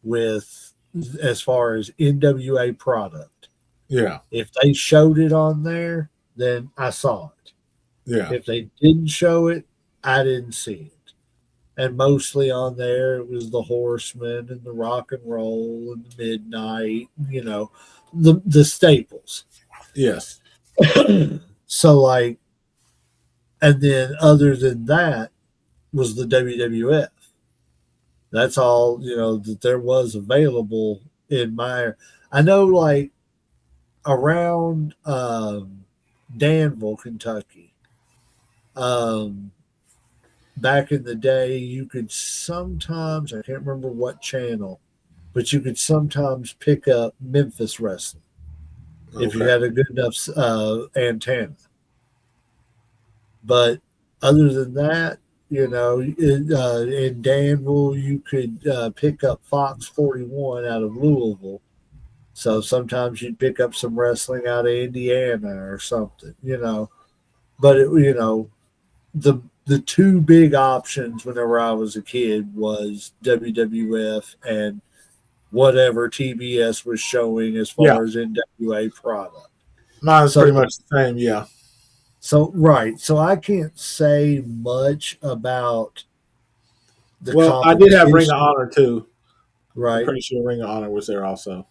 with as far as NWA product. Yeah. If they showed it on there, then I saw it. Yeah. If they didn't show it, I didn't see it. And mostly on there, it was the Horsemen and the Rock and Roll and the Midnight, the staples. Yes. So, like, and then other than that was the WWF. That's all, that there was available in my. I know, like, around Danville, Kentucky, um, back in the day, you could sometimes, I can't remember what channel, but you could sometimes pick up Memphis wrestling if you Okay. had a good enough antenna. But other than that, in Danville, you could pick up Fox 41 out of Louisville. So sometimes you'd pick up some wrestling out of Indiana or something. But the two big options whenever I was a kid was WWF and whatever TBS was showing as Yeah. far as NWA product. Mine's pretty So much the same. Yeah. so right. So I can't say much about the Well, I did have Ring of competition, Honor too. I'm right? pretty sure Ring of Honor was there also.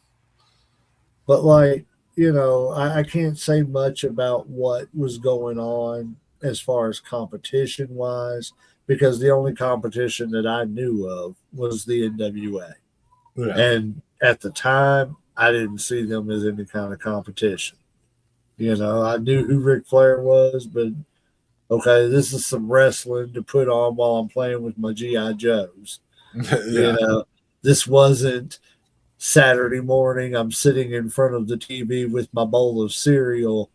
But like, I can't say much about what was going on as far as competition wise because the only competition that I knew of was the NWA. Yeah. And at the time, I didn't see them as any kind of competition. I knew who Ric Flair was, but okay, this is some wrestling to put on while I'm playing with my GI Joes. You Yeah. know, this wasn't Saturday morning. I'm sitting in front of the TV with my bowl of cereal,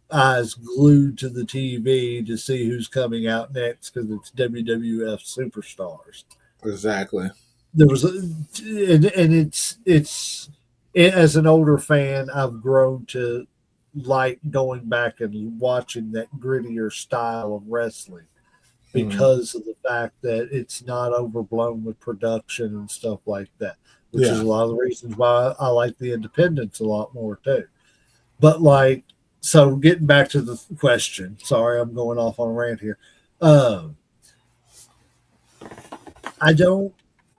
eyes glued to the TV to see who's coming out next because it's WWF superstars. Exactly. There was, and it's as an older fan, I've grown to like going back and watching that grittier style of wrestling Hmm. because of the fact that it's not overblown with production and stuff like that, which is Yeah. a lot of the reasons why I like the independents a lot more too. But like, so getting back to the question, sorry, I'm going off on a rant here. Um, I don't,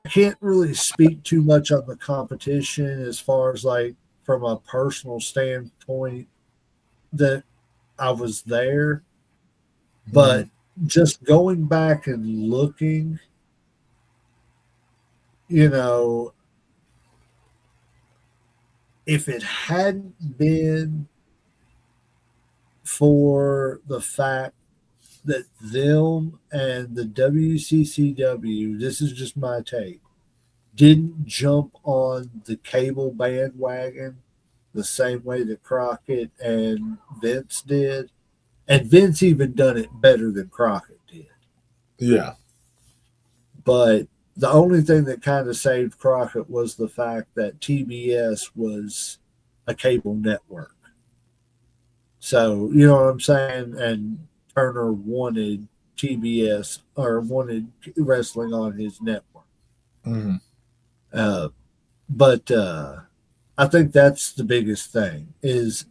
I can't really speak too much on the competition as far as like from a personal standpoint that I was there, Hmm. but just going back and looking, you know, if it hadn't been for the fact that them and the WCCW, this is just my take, didn't jump on the cable bandwagon the same way that Crockett and Vince did. And Vince even done it better than Crockett did. Yeah. But the only thing that kind of saved Crockett was the fact that TBS was a cable network. So, you know what I'm saying? And Turner wanted TBS or wanted wrestling on his network. Hmm. Uh, but I think that's the biggest thing is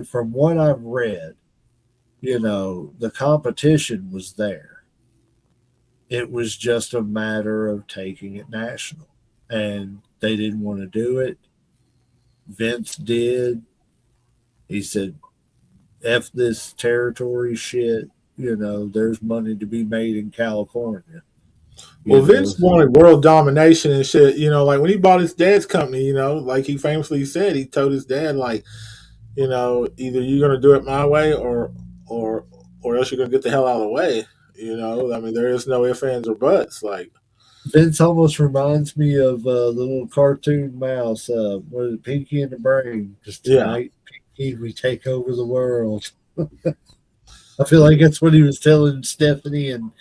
from what I've read, the competition was there. It was just a matter of taking it national. And they didn't want to do it. Vince did. He said, F this territory shit. There's money to be made in California. You Well, know, Vince so wanted world domination and shit. Like when he bought his dad's company, like he famously said, he told his dad, like, either you're gonna do it my way, or or else you're gonna get the hell out of the way. I mean, there is no ifs, ands, or buts. Like, Vince almost reminds me of the little cartoon mouse, what is it, Pinky and the Brain. Because yeah. tonight, Pinky, we take over the world. I feel like that's what he was telling Stephanie and,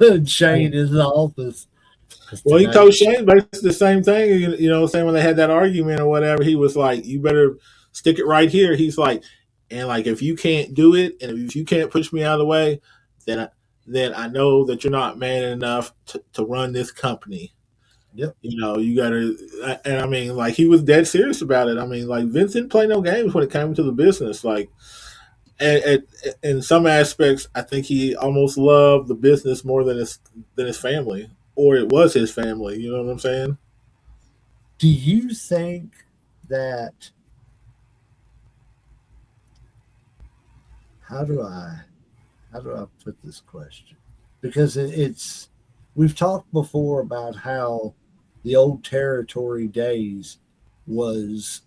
and Shane in the office. Because Well, he told tonight, Shane basically the same thing. Saying when they had that argument or whatever, he was like, "You better stick it right here." He's like, and like if you can't do it, and if you can't push me out of the way, then I know that you're not man enough to run this company. yep. You gotta, and I mean, like he was dead serious about it. I mean, like Vince didn't play no games when it came to the business. Like, and in some aspects, I think he almost loved the business more than his family, or it was his family. You know what I'm saying? Do you think that, how do I, how do I put this question? Because it's, we've talked before about how the old territory days was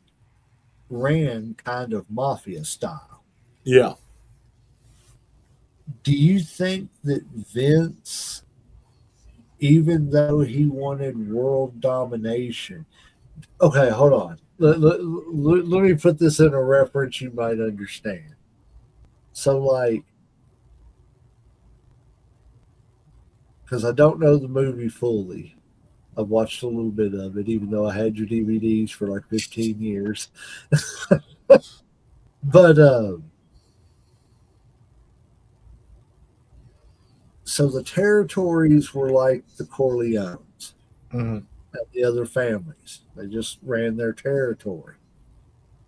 ran kind of mafia style. Yeah. Do you think that Vince, even though he wanted world domination, okay, hold on. Let me put this in a reference you might understand. So, like, because I don't know the movie fully, I've watched a little bit of it, even though I had your DVDs for like 15 years. But so the territories were like the Corleones Hmm. and the other families. They just ran their territory.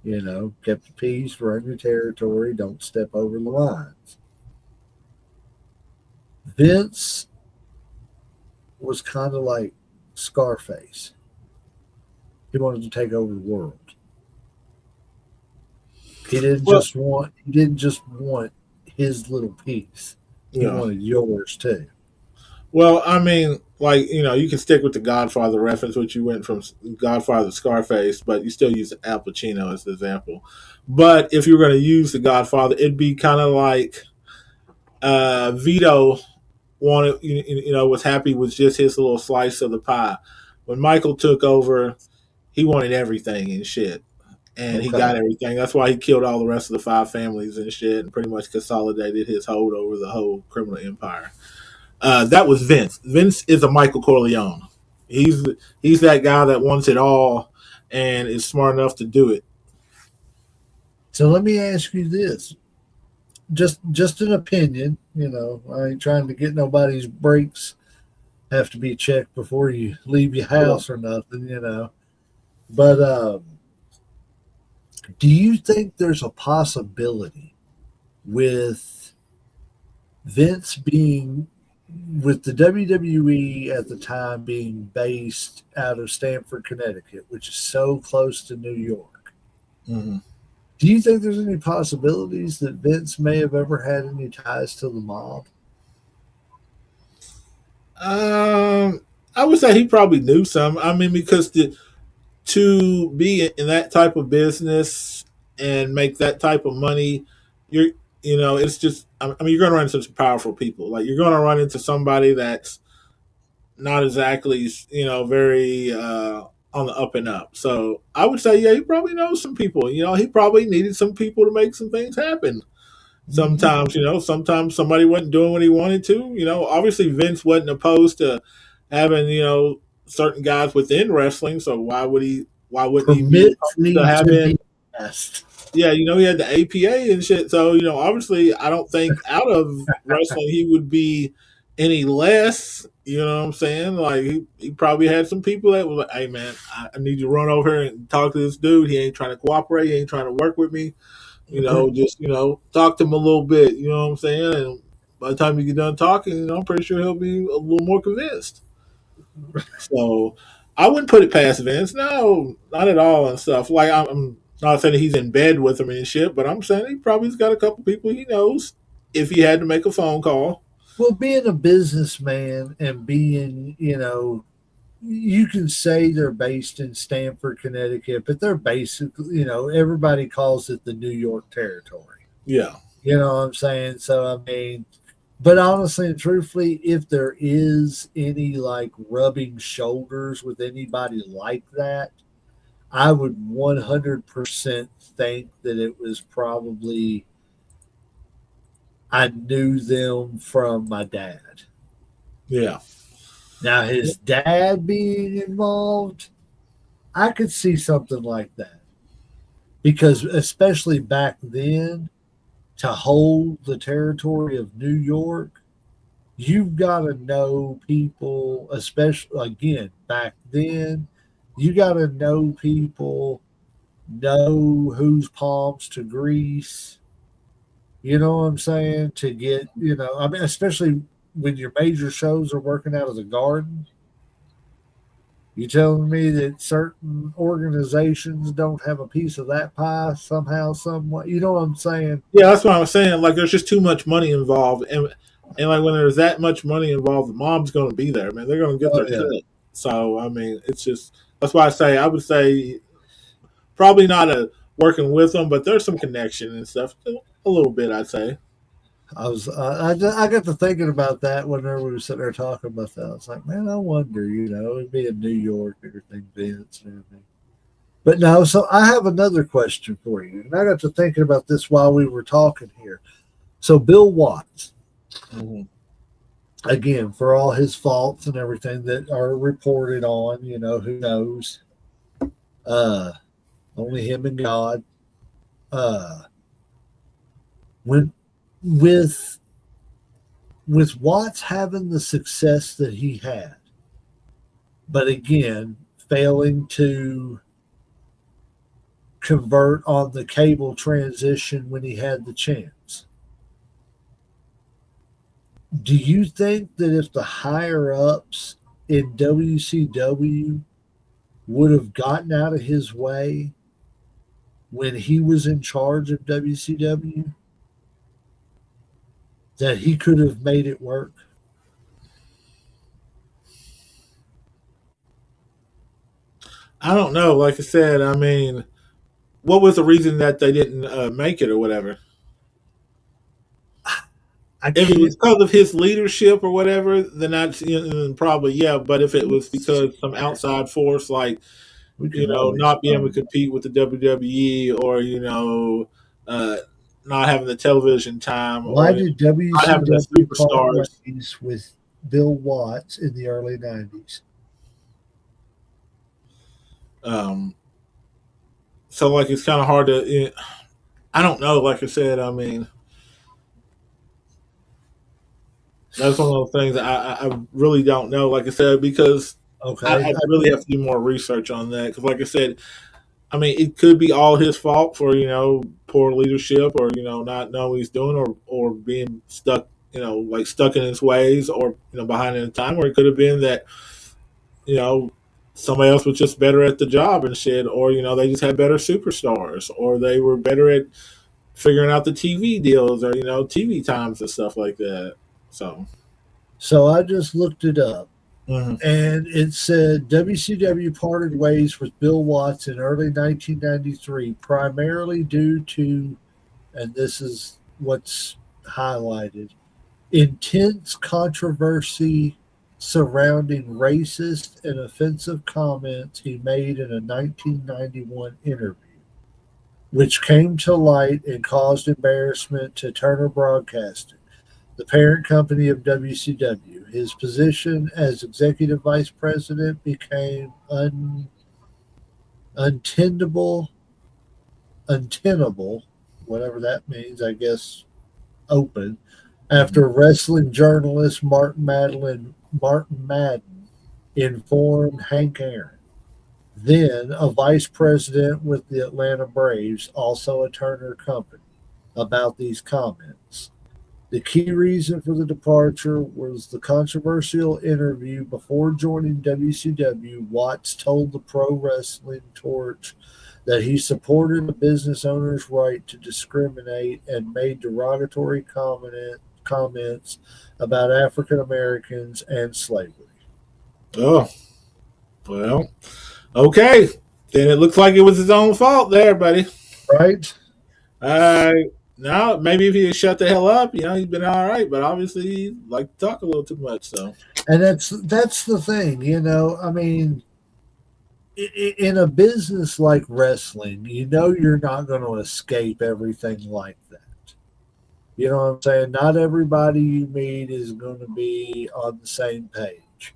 Kept the peace, run your territory, don't step over the lines. Vince was kind of like Scarface. He wanted to take over the world. Well, He didn't just want his little piece. He yeah. wanted yours too. Well, I mean, like you can stick with the Godfather reference, which you went from Godfather to Scarface, but you still use Al Pacino as the example. But if you were going to use the Godfather, it'd be kind of like Vito wanted, was happy with just his little slice of the pie. When Michael took over, he wanted everything and shit, and he Okay. got everything. That's why he killed all the rest of the five families and shit, and pretty much consolidated his hold over the whole criminal empire. That was Vince. Vince is a Michael Corleone. He's he's that guy that wants it all and is smart enough to do it. So let me ask you this. Just an opinion, I ain't trying to get nobody's brakes have to be checked before you leave your Yeah. house or nothing. But do you think there's a possibility with Vince being with the WWE at the time being based out of Stamford, Connecticut, which is so close to New York? Mm-hmm. Do you think there's any possibilities that Vince may have ever had any ties to the mob? I would say he probably knew some. I mean, because to be in that type of business and make that type of money, you're, it's just. I mean, you're going to run into some powerful people. Like you're going to run into somebody that's not exactly, very on the up and up. So I would say, yeah, he probably knows some people. He probably needed some people to make some things happen. Mm-hmm. Sometimes somebody wasn't doing what he wanted to. Obviously Vince wasn't opposed to having, certain guys within wrestling. So why would he? Why wouldn't he be Permits opposed to need to having? be asked. Yeah, he had the APA and shit. So, obviously, I don't think out of wrestling he would be any less. You know what I'm saying? Like, he probably had some people that were like, hey, man, I need you to run over here and talk to this dude. He ain't trying to cooperate. He ain't trying to work with me. Just, talk to him a little bit. You know what I'm saying? And by the time you get done talking, I'm pretty sure he'll be a little more convinced. So I wouldn't put it past Vince. No, not at all and stuff. Like I'm not saying that he's in bed with him and shit, but I'm saying he probably's got a couple people he knows if he had to make a phone call. Well, being a businessman and being, you can say they're based in Stamford, Connecticut, but they're basically, everybody calls it the New York territory. Yeah. You know what I'm saying? So, I mean, but honestly and truthfully, if there is any like rubbing shoulders with anybody like that, I would 100% think that it was probably I knew them from my dad. Yeah. Now, his dad being involved, I could see something like that because, especially back then, to hold the territory of New York, you've got to know people, especially again back then. You got to know people, know whose palms to grease. You know what I'm saying? To get, I mean, especially when your major shows are working out of the garden. You telling me that certain organizations don't have a piece of that pie somehow, somewhat? You know what I'm saying? Yeah, that's what I was saying. Like, there's just too much money involved, and like when there's that much money involved, the mom's going to be there, man. They're going to get Oh their yeah. cut. So, I mean, it's just that's why I would say probably not a working with them, but there's some connection and stuff. A little bit, I'd say. I got to thinking about that whenever we were sitting there talking about that. I was like, man, I wonder, it'd be in New York, everything, Vince, and everything. But no, so I have another question for you, and I got to thinking about this while we were talking here. So Bill Watts, Mm-hmm. again, for all his faults and everything that are reported on, who knows? Uh, Only him and God. Uh, when with Watts having the success that he had, but again, failing to convert on the cable transition when he had the chance. Do you think that if the higher ups in WCW would have gotten out of his way when he was in charge of WCW, that he could have made it work? I don't know. Like I said, I mean, what was the reason that they didn't make it or whatever? I If it can't. was because of his leadership or whatever, then that's probably yeah. But if it was because some outside force, like We can always. not being able to compete with the WWE or uh, not having the television time Why or did not having the WCW part superstars. ways with Bill Watts in the early 90s? Um, so like it's kind of hard to. I don't know. Like I said, I mean, that's one of those things I really don't know. Like I said, because Okay. I really have to do more research on that. Because like I said, I mean, it could be all his fault for poor leadership or not knowing what he's doing or being stuck like stuck in his ways or behind in time. Or it could have been that you know somebody else was just better at the job and shit, or they just had better superstars, or they were better at figuring out the TV deals or TV times and stuff like that. So. So I just looked it up, Mhm. and it said WCW parted ways with Bill Watts in early 1993, primarily due to, and this is what's highlighted, intense controversy surrounding racist and offensive comments he made in a 1991 interview, which came to light and caused embarrassment to Turner Broadcasting, the parent company of WCW. His position as executive vice president became untenable, untenable, whatever that means, I guess, open, after wrestling journalist Martin Madden informed Hank Aaron, then a vice president with the Atlanta Braves, also a Turner company, about these comments. The key reason for the departure was the controversial interview. Before joining WCW, Watts told the Pro Wrestling Torch that he supported a business owner's right to discriminate and made derogatory comments about African Americans and slavery. Oh, well, okay. Then it looks like it was his own fault there, buddy. Right? Uh, now maybe if he had shut the hell up, he'd been all right. But obviously, he liked to talk a little too much. So And that's the thing, I mean, in a business like wrestling, you're not going to escape everything like that. You know what I'm saying? Not everybody you meet is going to be on the same page.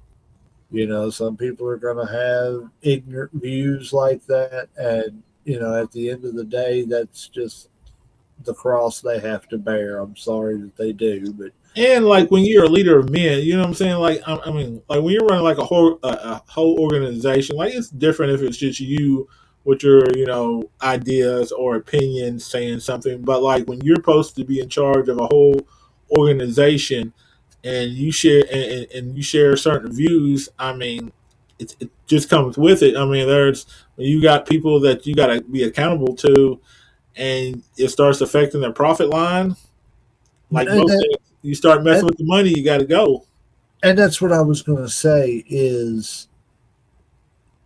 Some people are going to have ignorant views like that. And, at the end of the day, that's just the cross they have to bear. I'm sorry that they do, but and like when you're a leader of men, you know what I'm saying? Like I mean, like when you're running like a whole organization, like it's different if it's just you with your ideas or opinions saying something. But like when you're supposed to be in charge of a whole organization and you share and you share certain views, I mean, it just comes with it. I mean, there's when you got people that you got to be accountable to, and it starts affecting their profit line. Like and most that, things, you start messing and, with the money, you got to go. and that's what I was going to say is,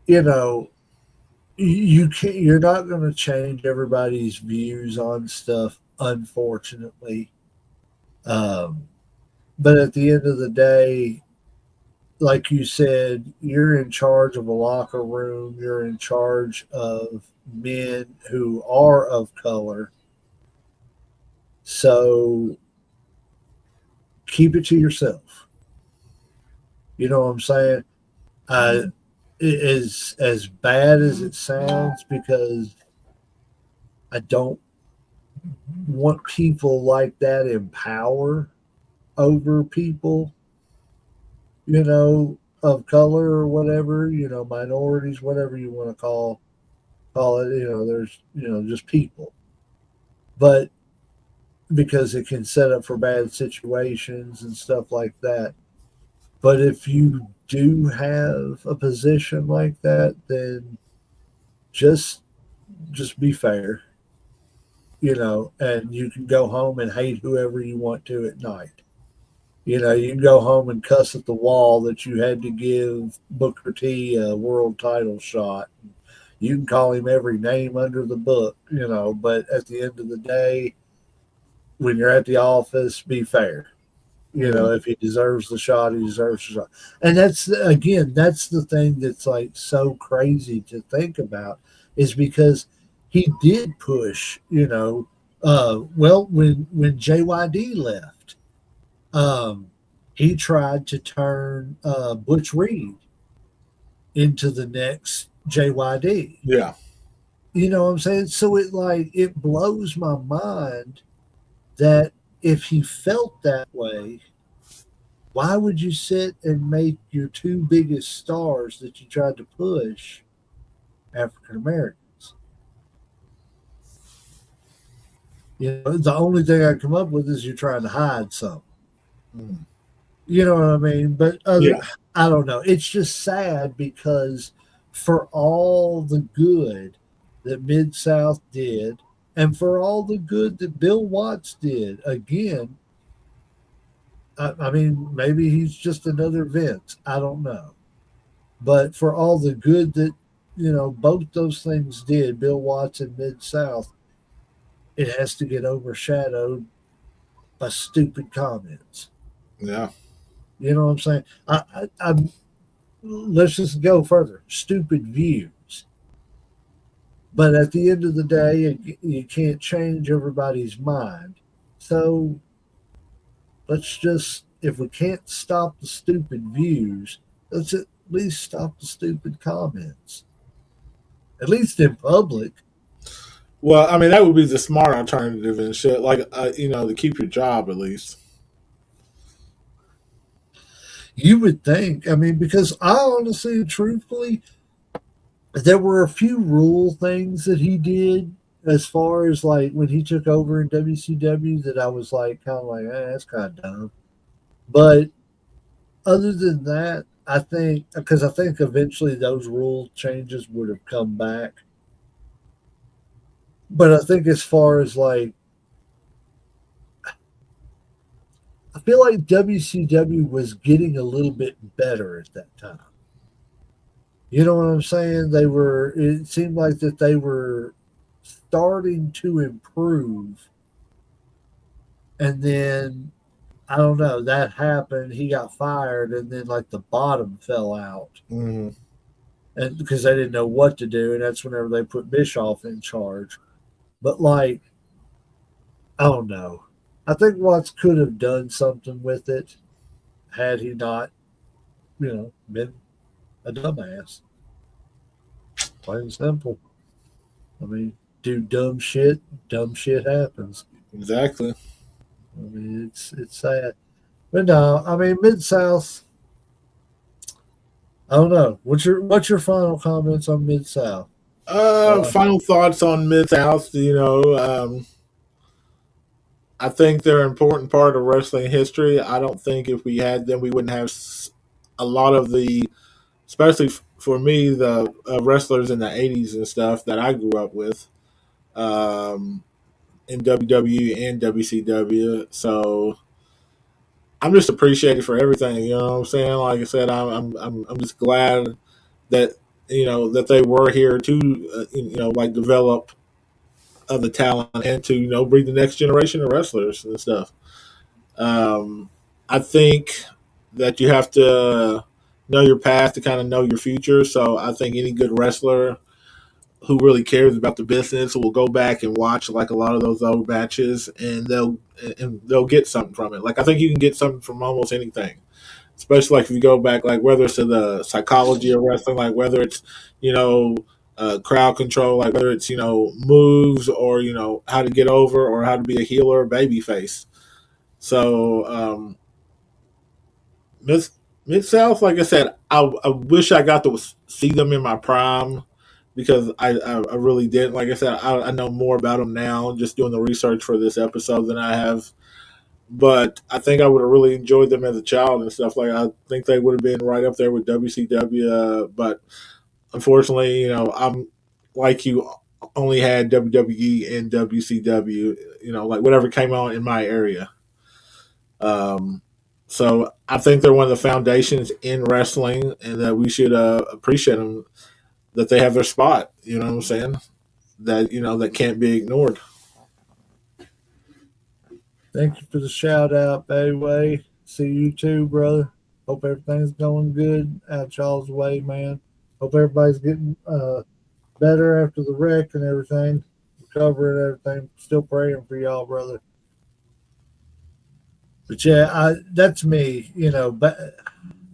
you know, you can't, you're not going to change everybody's views on stuff, unfortunately. Um, but at the end of the day, like you said, you're in charge of a locker room. You're in charge of men who are of color. So keep it to yourself. You know what I'm saying? Uh, as bad as it sounds, because I don't want people like that in power over people, of color or whatever, minorities, whatever you want to call it. There's just people, but because it can set up for bad situations and stuff like that. But if you do have a position like that, then just just be fair, and you can go home and hate whoever you want to at night. You can go home and cuss at the wall that you had to give Booker T a world title shot. You can call him every name under the book, but at the end of the day, when you're at the office, be fair. Yeah. If he deserves the shot, he deserves the shot. And that's the thing that's like so crazy to think about, is because he did push, well, when JYD left, um, he tried to turn Butch Reed into the next JYD. Yeah. You know what I'm saying? So it blows my mind that if he felt that way, why would you sit and make your two biggest stars that you tried to push African Americans? The only thing I come up with is you're trying to hide something. Mm. You know what I mean? But Yeah. I don't know. It's just sad because for all the good that Mid South did, and for all the good that Bill Watts did, again, I mean, maybe he's just another Vince. I don't know. But for all the good that, both those things did, Bill Watts and Mid South, it has to get overshadowed by stupid comments. Yeah. You know what I'm saying? I'm let's just go further. Stupid views. But at the end of the day, you can't change everybody's mind. So let's just, if we can't stop the stupid views, let's at least stop the stupid comments. At least in public. Well, I mean, that would be the smart alternative and shit. Like, to keep your job at least. You would think. I mean, because I honestly, truthfully, there were a few rule things that he did as far as like when he took over in WCW that I was like kind of like, that's kind of dumb. But other than that, I think because I think eventually those rule changes would have come back. But I think as far as like I feel like WCW was getting a little bit better at that time. You know what I'm saying? It seemed like that they were starting to improve. And then, I don't know, that happened. He got fired, and then like the bottom fell out. Mm-hmm. And because they didn't know what to do. And that's whenever they put Bischoff in charge. But like, I don't know. I think Watts could have done something with it had he not, been a dumbass. Plain and simple. I mean, do dumb shit happens. Exactly. I mean, it's sad. But no, I mean, Mid South. I don't know. What's your final comments on Mid South? Final thoughts on Mid South. I think they're an important part of wrestling history. I don't think if we had them, we wouldn't have a lot of the, especially for me, the wrestlers in the '80s and stuff that I grew up with, in WWE and WCW. So I'm just appreciated for everything. You know what I'm saying? Like I said, I'm just glad that that they were here to like develop the talent and to breed the next generation of wrestlers and stuff. I think that you have to know your past to kind of know your future. So I think any good wrestler who really cares about the business will go back and watch like a lot of those old matches, and they'll get something from it. Like I think you can get something from almost anything, especially like if you go back, like whether it's to the psychology of wrestling, like whether it's crowd control, like whether it's moves or how to get over or how to be a heel or a baby face. So Mid South, like I said, I wish I got to see them in my prime because I really did. Like I said, I know more about them now just doing the research for this episode than I have. But I think I would have really enjoyed them as a child and stuff. Like I think they would have been right up there with WCW. But unfortunately, I'm like you, only had WWE and WCW. Like whatever came on in my area. So I think they're one of the foundations in wrestling, and that we should appreciate them that they have their spot. You know what I'm saying? That can't be ignored. Thank you for the shout out, Bayway. See you too, brother. Hope everything's going good out y'all's way, man. Hope everybody's getting better after the wreck and everything, recovering and everything. Still praying for y'all, brother. But yeah, that's me, but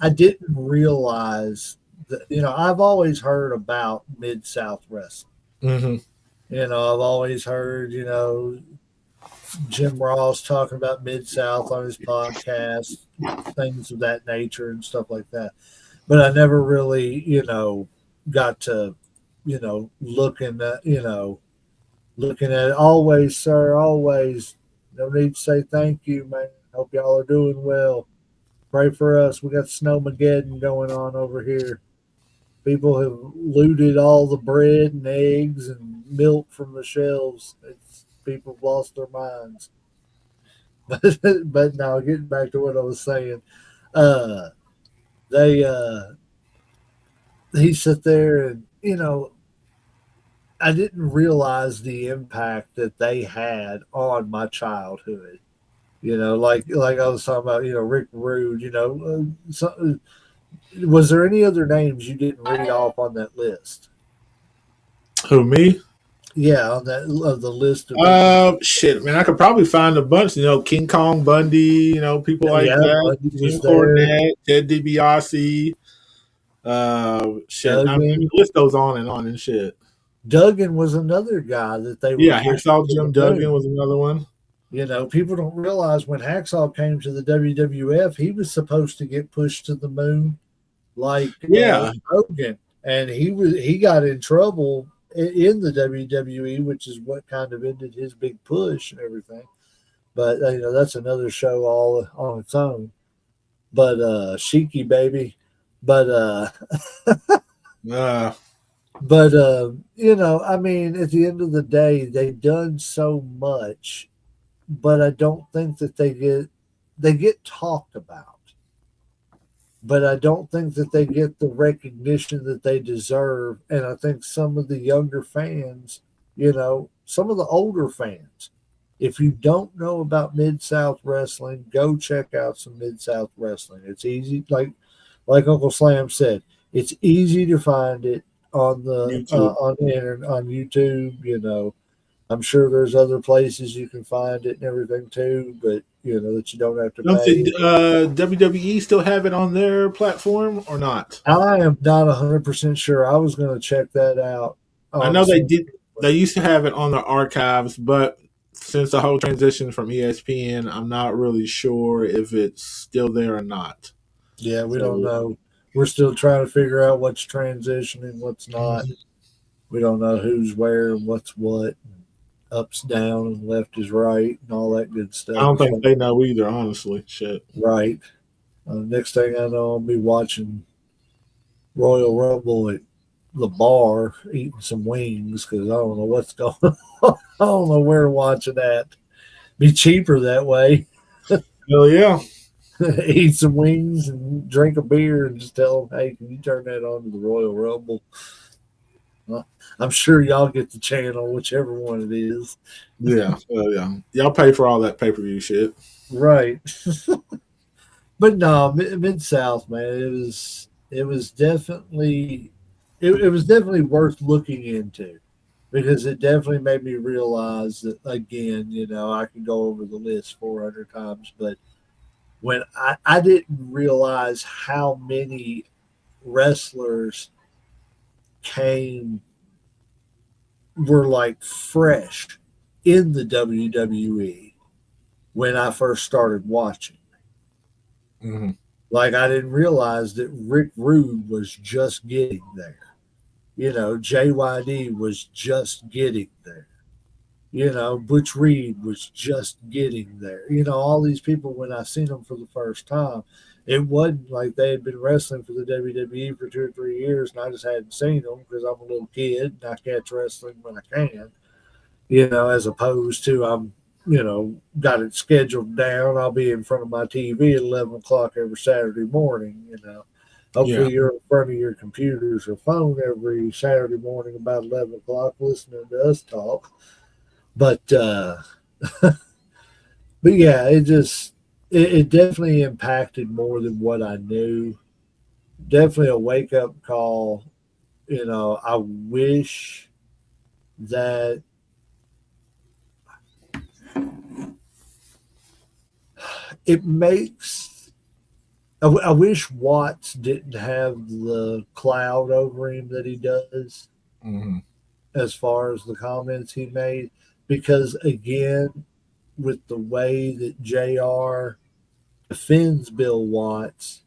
I didn't realize that, I've always heard about Mid South Wrestling. Mm-hmm. I've always heard, Jim Ross talking about Mid South on his podcast, things of that nature and stuff like that. But I never really, got to, looking at it. Always, sir, always. No need to say thank you, man. Hope y'all are doing well. Pray for us. We got Snowmageddon going on over here. People have looted all the bread and eggs and milk from the shelves. People have lost their minds. But now, getting back to what I was saying, he sat there and I didn't realize the impact that they had on my childhood. Like I was talking about, Rick Rude. Was there any other names you didn't read off on that list? Who, me? Yeah, on that of the list of shit, man. I could probably find a bunch. King Kong Bundy. People like that. Jim Cornette, Ted DiBiase. Shit. Duggan. I mean, the list goes on and shit. Duggan was another guy that they were. Yeah, Hacksaw Jim Duggan was another one. People don't realize when Hacksaw came to the WWF, he was supposed to get pushed to the moon, like Hogan, and he got in trouble in the WWE, which is what kind of ended his big push and everything. But that's another show all on its own. But Sheiky, baby, but But I mean, at the end of the day, they've done so much, but I don't think that they get they get talked about, but I don't think that they get the recognition that they deserve. And I think some of the younger fans, some of the older fans, if you don't know about Mid South Wrestling, go check out some Mid South Wrestling. It's easy, like Uncle Slam said, it's easy to find it on the internet, on YouTube. I'm sure there's other places you can find it and everything too, but that you don't have to Don't pay. WWE still have it on their platform or not? I am not 100% sure. I was going to check that out. I know they did. They used to have it on the archives, but since the whole transition from ESPN, I'm not really sure if it's still there or not. Yeah, we don't know. We're still trying to figure out what's transitioning, what's not. We don't know who's where and what's what. Up's down and left is right and all that good stuff. I don't think they know either, honestly. Shit. Right. Next thing I know, I'll be watching Royal Rumble at the bar eating some wings because I don't know what's going on. I don't know where to watch it at. Be cheaper that way. Hell yeah. Eat some wings and drink a beer and just tell them, hey, can you turn that on to the Royal Rumble? Well, I'm sure y'all get the channel, whichever one it is. Yeah. Yeah. Y'all pay for all that pay-per-view shit. Right. But no, Mid South, man, it was definitely worth looking into because it definitely made me realize that again, I can go over the list 400 times, but when I didn't realize how many wrestlers were like fresh in the WWE when I first started watching. Mm-hmm. Like I didn't realize that Rick Rude was just getting there. JYD was just getting there. Butch Reed was just getting there. All these people, when I seen them for the first time, it wasn't like they had been wrestling for the WWE for 2 or 3 years, and I just hadn't seen them because I'm a little kid and I catch wrestling when I can. As opposed to I'm, got it scheduled down. I'll be in front of my TV at 11 o'clock every Saturday morning. Hopefully you're in front of your computers or phone every Saturday morning about 11 o'clock listening to us talk. But but yeah, it definitely impacted more than what I knew. Definitely a wake up call. I wish that it makes. I wish Watts didn't have the cloud over him that he does, as far as the comments he made. Because again, with the way that JR defends Bill Watts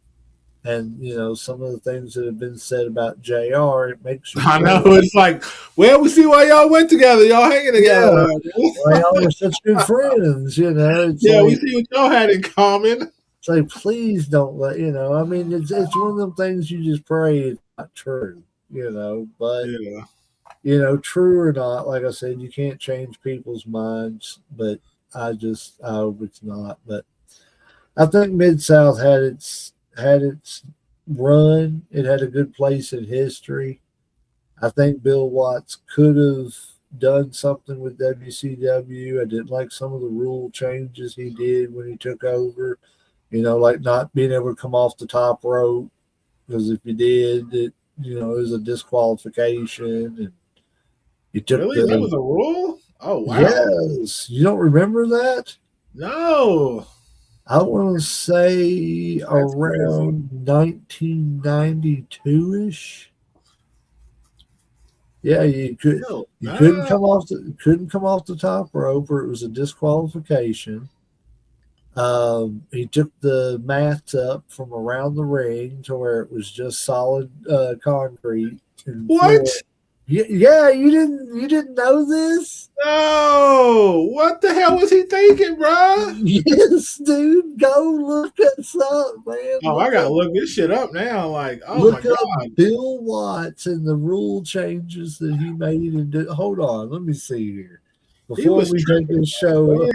and some of the things that have been said about JR, it makes you I know it's like, well, we see why y'all went together. Y'all hanging together. Why y'all were such good friends, It's we see what y'all had in common. It's like, please don't let I mean, it's one of them things you just pray it's not true, but true or not, like I said, you can't change people's minds, but I hope it's not. But I think Mid South had its run. It had a good place in history. I think Bill Watts could have done something with WCW. I didn't like some of the rule changes he did when he took over. Like not being able to come off the top rope, because if you did, it was a disqualification. And you took that was a rule? Oh wow! Yes, you don't remember that? No. I want to say that's around 1992-ish. Yeah, you couldn't come off the top rope, or it was a disqualification. He took the mats up from around the ring to where it was just solid concrete. What? Yeah, you didn't know this? No. What the hell was he thinking, bro? Yes, dude. Go look us up, man. Oh, I gotta look this shit up now. Like, oh look my god, up Bill Watts and the rule changes that he made. And hold on, let me see here. Before we take this show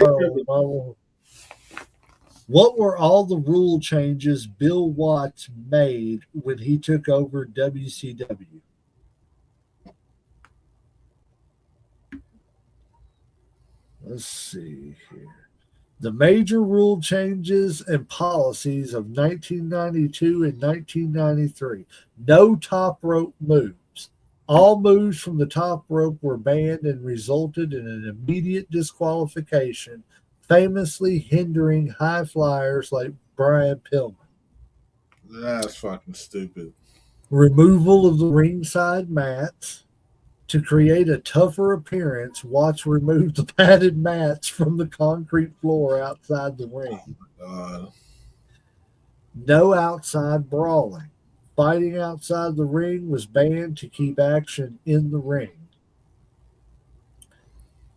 home, What were all the rule changes Bill Watts made when he took over WCW? Let's see here. The major rule changes and policies of 1992 and 1993. No top rope moves. All moves from the top rope were banned and resulted in an immediate disqualification, famously hindering high flyers like Brian Pillman. That's fucking stupid. Removal of the ringside mats. To create a tougher appearance, Watts removed the padded mats from the concrete floor outside the ring. No outside brawling. Fighting outside the ring was banned to keep action in the ring.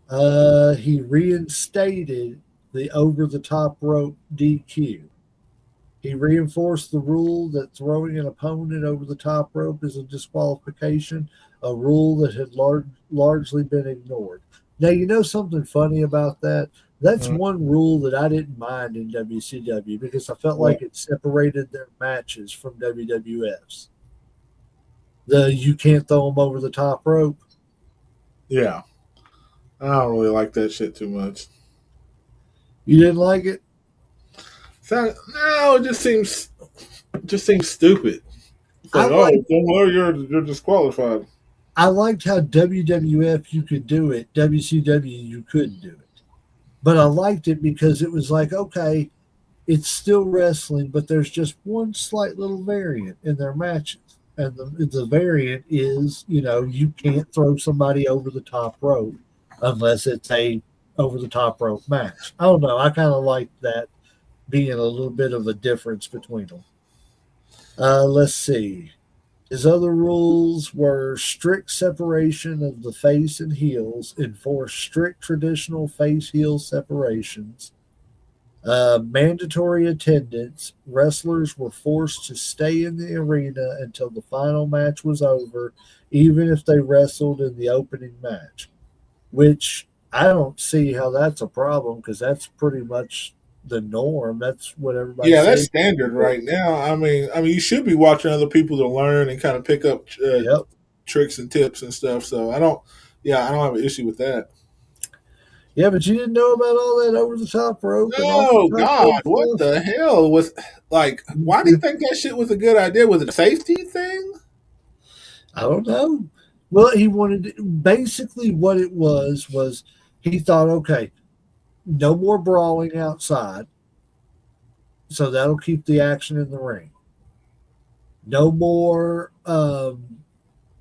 He reinstated the over-the-top rope DQ. He reinforced the rule that throwing an opponent over the top rope is a disqualification, a rule that had largely been ignored. Now, you know something funny about that? That's one rule that I didn't mind in WCW because I felt like it separated their matches from WWF's. You can't throw them over the top rope. Yeah. I don't really like that shit too much. You didn't like it? No, it just seems stupid. It's like, you're disqualified. I liked how WWF you could do it, WCW you couldn't do it. But I liked it because it was like, okay, it's still wrestling, but there's just one slight little variant in their matches. And the variant is, you can't throw somebody over the top rope unless it's a over the top rope match. I don't know. I kind of like that being a little bit of a difference between them. Let's see. His other rules were strict separation of the face and heels, enforced strict traditional face-heel separations, mandatory attendance. Wrestlers were forced to stay in the arena until the final match was over, even if they wrestled in the opening match, which I don't see how that's a problem because that's pretty much the norm. That's what everybody. Yeah, that's standard right now. I mean, you should be watching other people to learn and kind of pick up tricks and tips and stuff. So I don't have an issue with that. Yeah, but you didn't know about all that over the top rope. Oh God, what the hell was like? Why do you think that shit was a good idea? Was it a safety thing? I don't know. Well, he wanted basically what it was he thought, okay, no more brawling outside. So that'll keep the action in the ring. No more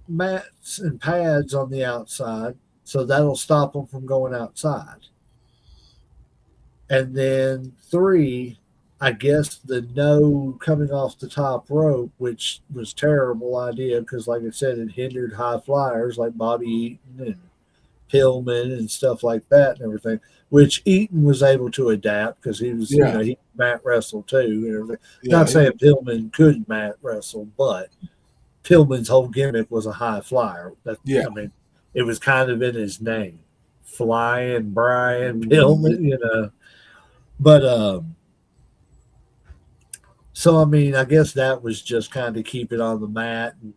mats and pads on the outside. So that'll stop them from going outside. And then 3, I guess the no coming off the top rope, which was a terrible idea because, like I said, it hindered high flyers like Bobby Eaton and Pillman and stuff like that and everything, which Eaton was able to adapt because he was, he mat wrestled too and everything. Not saying Pillman couldn't mat wrestle, but Pillman's whole gimmick was a high flyer. I mean, it was kind of in his name, Flying Brian Pillman, But so I mean, I guess that was just kind of keep it on the mat and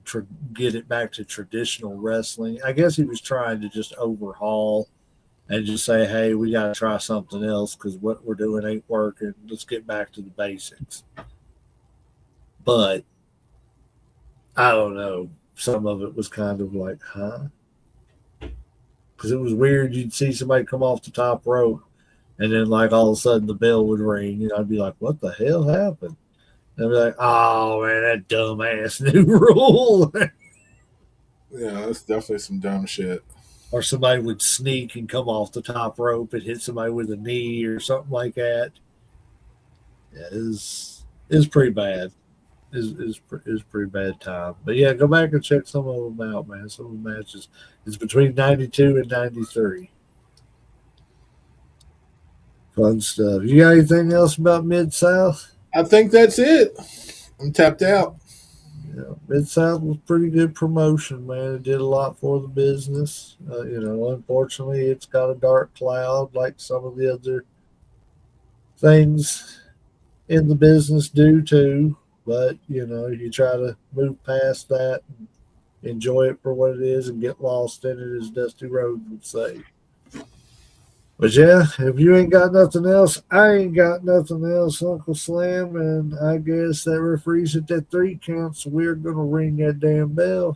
get it back to traditional wrestling. I guess he was trying to just overhaul and just say, hey, we got to try something else because what we're doing ain't working. Let's get back to the basics. But I don't know. Some of it was kind of like, huh? Because it was weird. You'd see somebody come off the top rope and then like all of a sudden the bell would ring and I'd be like, what the hell happened? And I'd be like, oh man, that dumbass new rule. Yeah, that's definitely some dumb shit. Or somebody would sneak and come off the top rope and hit somebody with a knee or something like that. Yeah, it's pretty bad. It's pretty bad time. But yeah, go back and check some of them out, man. Some of the matches. It's between 92 and 93. Fun stuff. You got anything else about Mid-South? I think that's it. I'm tapped out. Yeah, Mid-South was pretty good promotion, man. It did a lot for the business. Unfortunately, it's got a dark cloud like some of the other things in the business do too. But you try to move past that, and enjoy it for what it is, and get lost in it, as Dusty Rhodes would say. But yeah, if you ain't got nothing else, I ain't got nothing else, Uncle Slam. And I guess that referee's at that 3 count, so we're gonna ring that damn bell.